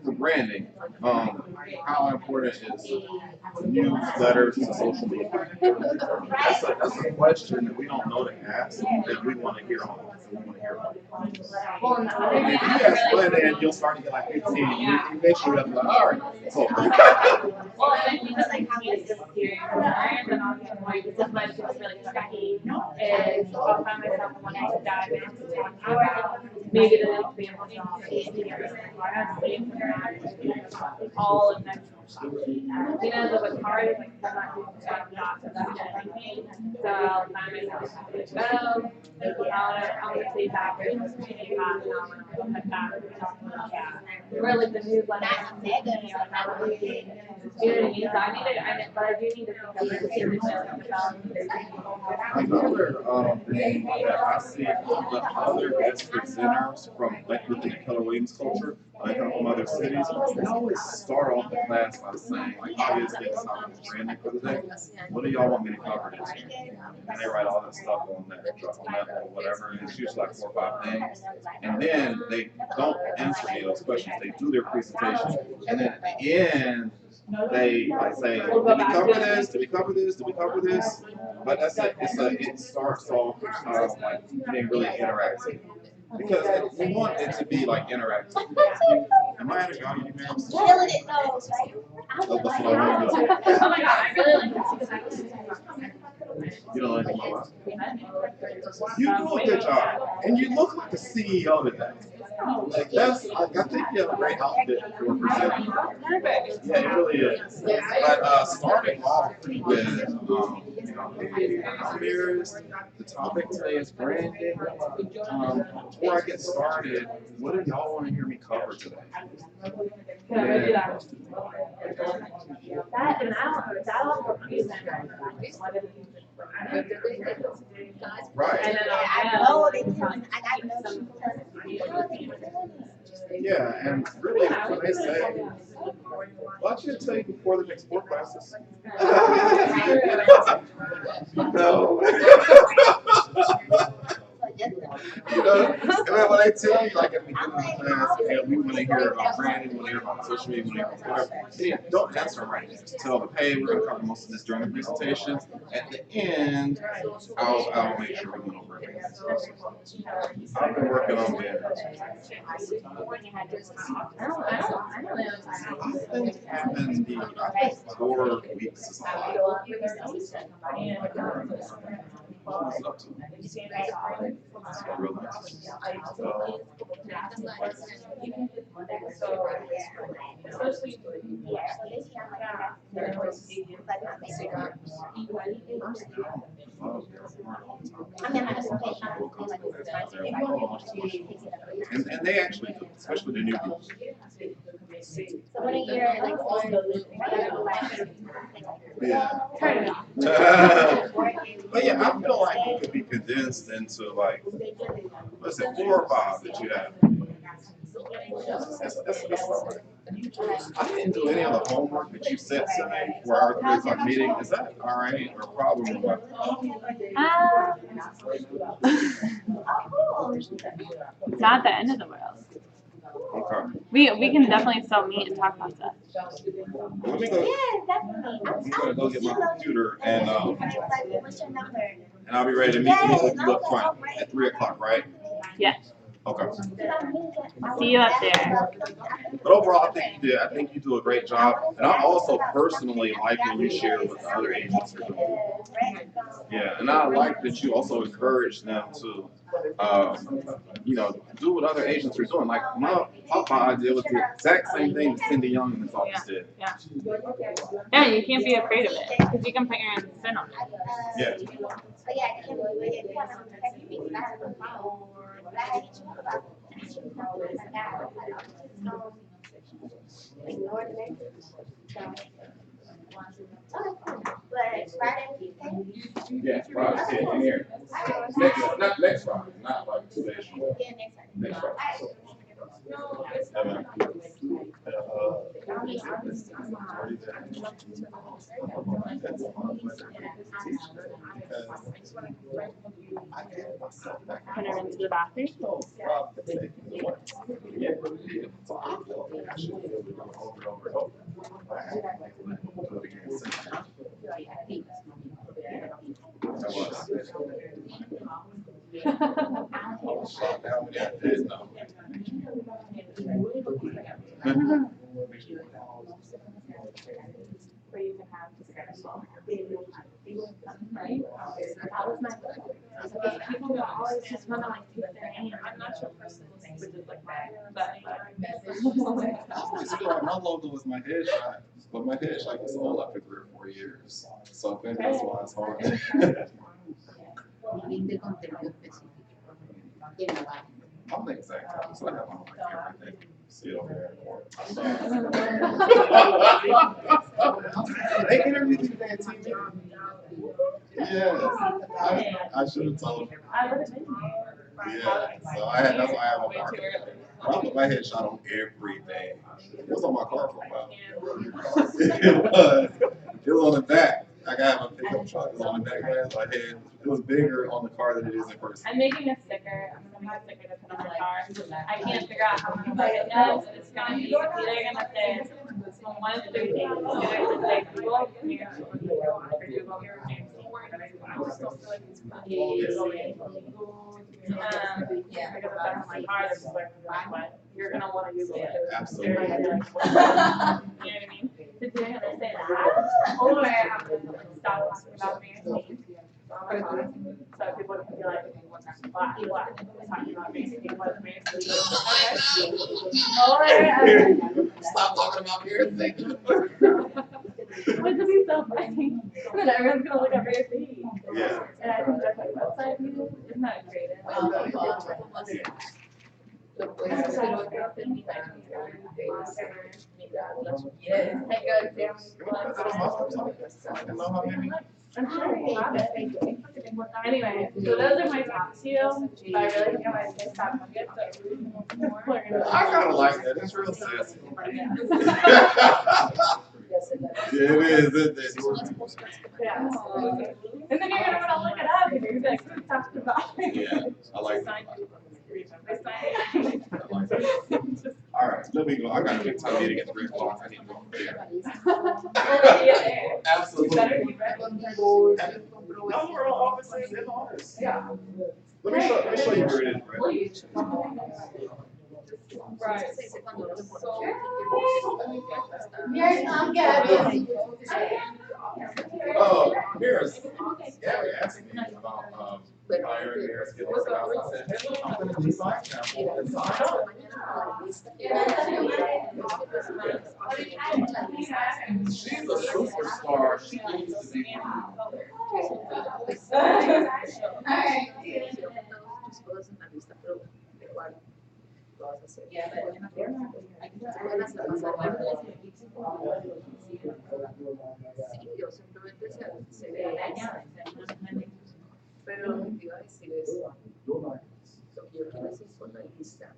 for branding, how important is newsletters to social media? That's a question that we don't know to ask that we want to hear on. And if you ask one, then you'll start to get like 15. You eventually have to be like, all right. So. Well, and then just like how this experience and I'll get more because my is really tricky is I'll find myself wanting to dive into talking about maybe the next family job all of next you know, the hard is like I'm not doing lots of that thinking. So I'll find myself having to go, I'll say that very much maybe half an hour and I'll cut back and talking about that. Really the newsletter. You know what I mean? So but I do need to think of it Another thing that I see the other guest presenters from like within the Keller Williams culture, they come from other cities, they always start off the class by saying, like, obviously, it's not branding for the day. What do y'all want me to cover this year? And they write all that stuff on that or whatever, and it's usually like 4 or 5 things. And then they don't answer any of those questions. They do their presentation, and then at the end, they like say, did we cover this? Did we cover this? Did we cover this? But that's it. It starts off like being really interactive. Because we want it to be like interactive. Am I in a guy you married? Killing it, no. Oh, that's what I want to do. Oh my god, I really like this. You don't like my wife? You do a good job. And you look like a CEO today. Like that's, I think you have a great outfit for presenting. Yeah, it really is. But starting off with, I'm Marist. The topic today is branding. Before I get started, what do y'all want to hear me cover today? That and that'll represent Right. and then Yeah, and really, when they say, why don't you tell you before the next 4 classes? No. You know, and then when they tell you, like at the beginning of the class, hey, we want to hear about branding, we want to hear about social media, we want to hear about whatever, then don't answer them right. Just tell them, hey, we're going to cover most of this during the presentation. At the end, I'll make sure we went over it. I've been working on it. I think in the 4 weeks is a lot. What's it up to? Real nice. And they actually do, especially the new people. Yeah. But yeah, I feel like it could be condensed into like, let's say 4 or 5 that you have. That's all right. I didn't do any of the homework that you sent to me for our 3 o'clock meeting. Is that all right or a problem? It's not the end of the world. Okay. We can definitely still meet and talk about stuff. Let me go. I'm gonna go get my computer and I'll be ready to meet with you up front at 3 o'clock, right? Yes. Okay. See you up there. But overall, I think you do a great job, and I also personally like when you share with the other agents you're doing. Yeah, and I like that you also encourage them to, do what other agents are doing. Like my Papa idea was the exact same thing that Cindy Young in his office did. Yeah. Yeah, you can't be afraid of it because you can put your own spin on it. Yeah. Yeah, Friday. Yeah, here. Not next Friday, not like 2 days from now. Next Friday. Put her into the bathroom. Where you can have right? That was my goal. People will always just want to like take their name. I'm not your personal name, which is like I always feel like my logo was my headshot, but my headshot was all up for 3 or 4 years. So I think that's why it's hard. I'm the exact opposite. I have my everything. See it over there. They interviewed you today at TV. Yeah, I should have told them. I would have been here. Yeah, so that's why I have a market. I put my headshot on everything. It was on my car for a while. It was on the back. I got my pickup truck. It was on the back glass. My head. It was bigger on the car than it is in person. I'm making a sticker. I'm gonna make a sticker to put on my car. I can't figure out how I'm gonna make it yet. It's gonna be either gonna say one of three things. It's either gonna say Google here or Google here. Because if that's on my car, there's like, what? You're gonna want to Google it. Absolutely. You know what I mean? It's either gonna say that, or I'm gonna stop talking about me. So people can be like, what? Talking about me. What me? Or Stop talking about your thing. which would be so funny. Then everyone's gonna look over your feed. Yeah. And I think that's like website view. Isn't that creative? I'm sure you have it. Anyway, so those are my top two, but I really think I might take top nuggets. I kind of like that. It's real sassy. Yeah, it is, isn't it? Yeah. And then you're gonna wanna look it up and you're gonna be like, who talked about me? Yeah, I like that. I like that. All right, let me go. I got a big time meeting at 3 o'clock. I need to go prepare. Absolutely. No, we're all offices and artists. Yeah. Let me show you where it is, Right. Oh, here's, Gabby asked me about, hiring Marist. I said, hey, look, I'm gonna design sample and sign up. She's a superstar. She needs to be. Pero lo que iba a decir es, lo que yo quiero decir con la lista,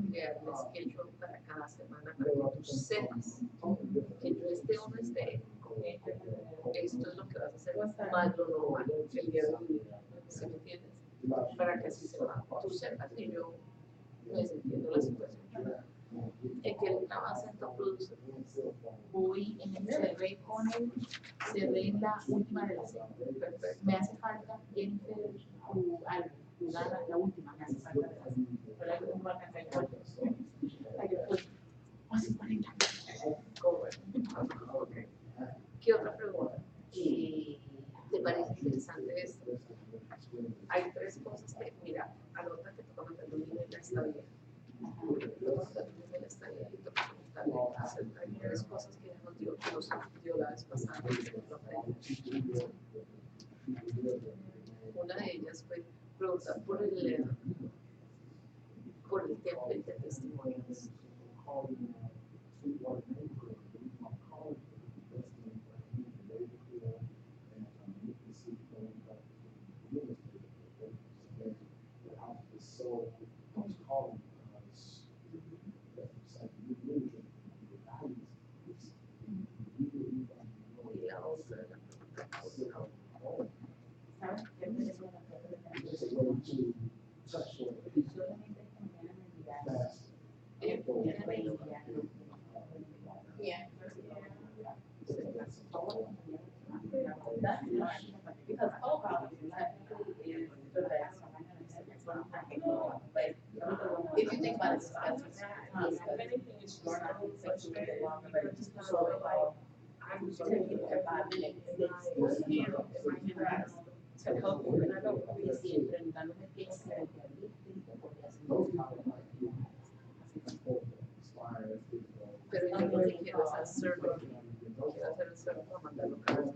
crear un schedule para cada semana para que tú sepas que yo esté o no esté, esto es lo que vas a hacer más lo normal, el día de hoy, ¿sí me entiendes? Para que así tú sepas que yo pues entiendo la situación. En que el trabajo en Top Producer, voy en el cerré con él, cerré en la última de las me hace falta Jennifer, la última me hace falta de las pero hay un buen ¿Qué otra pregunta? ¿Te parece interesante esto? Hay tres cosas que, mira, anota que toca meter un nivel de estabilidad. Hay tres cosas que nos dio, que nos dio la vez pasada. Una de ellas fue preguntar por el template de testimonios. Y la otra, if you think about it, I'm taking 5 minutes to help you, and I don't really see it preguntándome qué es pero yo lo que quiero es hacer survey. Quiero hacer el survey para mandarlo cada vez.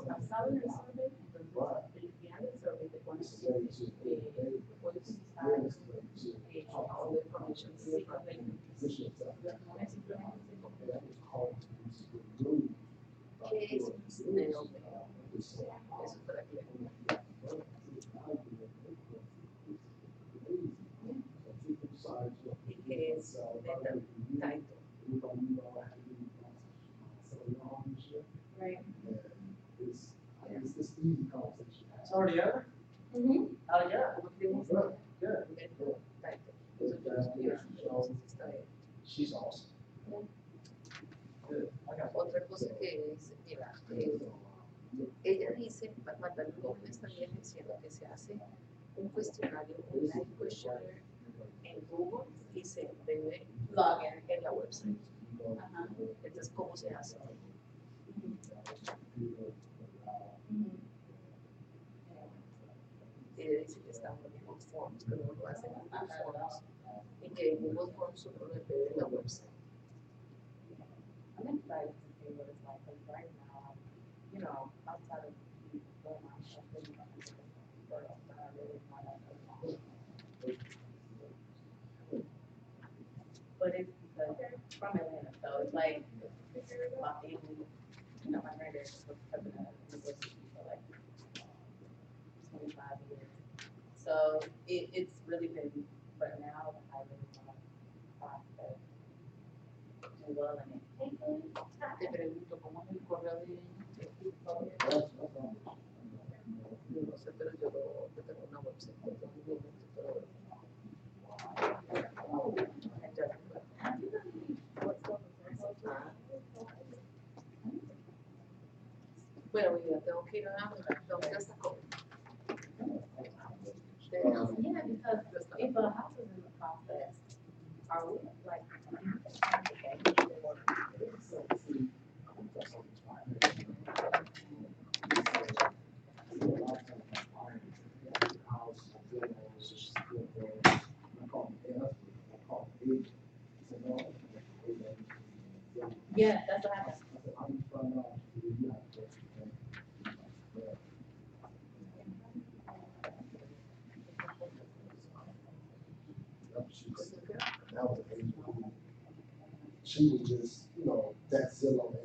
Basado en el survey, entonces verificar el survey de cuánto puede utilizar all the information. ¿Qué es un snail mail? Eso para que es neta title. Right. It's this easy conversation. It's already over? Mm-hmm. Oh, yeah. Good. Neta title. Entonces yo lo escribo, entonces está bien. She's awesome. Good. I got Otra cosa que es, mira, ella dice, mandar los jóvenes también diciendo que se hace un cuestionario, un live questionnaire en Google y se debe login en la website. Entonces, ¿cómo se hace? Ella dice que están en Google Forms, que uno lo hace en Google Forms y que en Google Forms uno lo debe en la website. I'm excited to see what it's like, because right now, you know, outside of going on, I've been for I really want to. But it's because from Atlanta, so it's like my family, you know, my granddad was president of the university for like 25 years. So it's really been, but now I really want to process and well in it. Te pregunto, ¿cómo es el correo de no sé, pero yo tengo una website, pero bueno, ya tengo que ir a tengo que hasta comer. Yeah, because if a house is in the process, are we like? Yeah, that's what happened. She was just, you know, that Zillow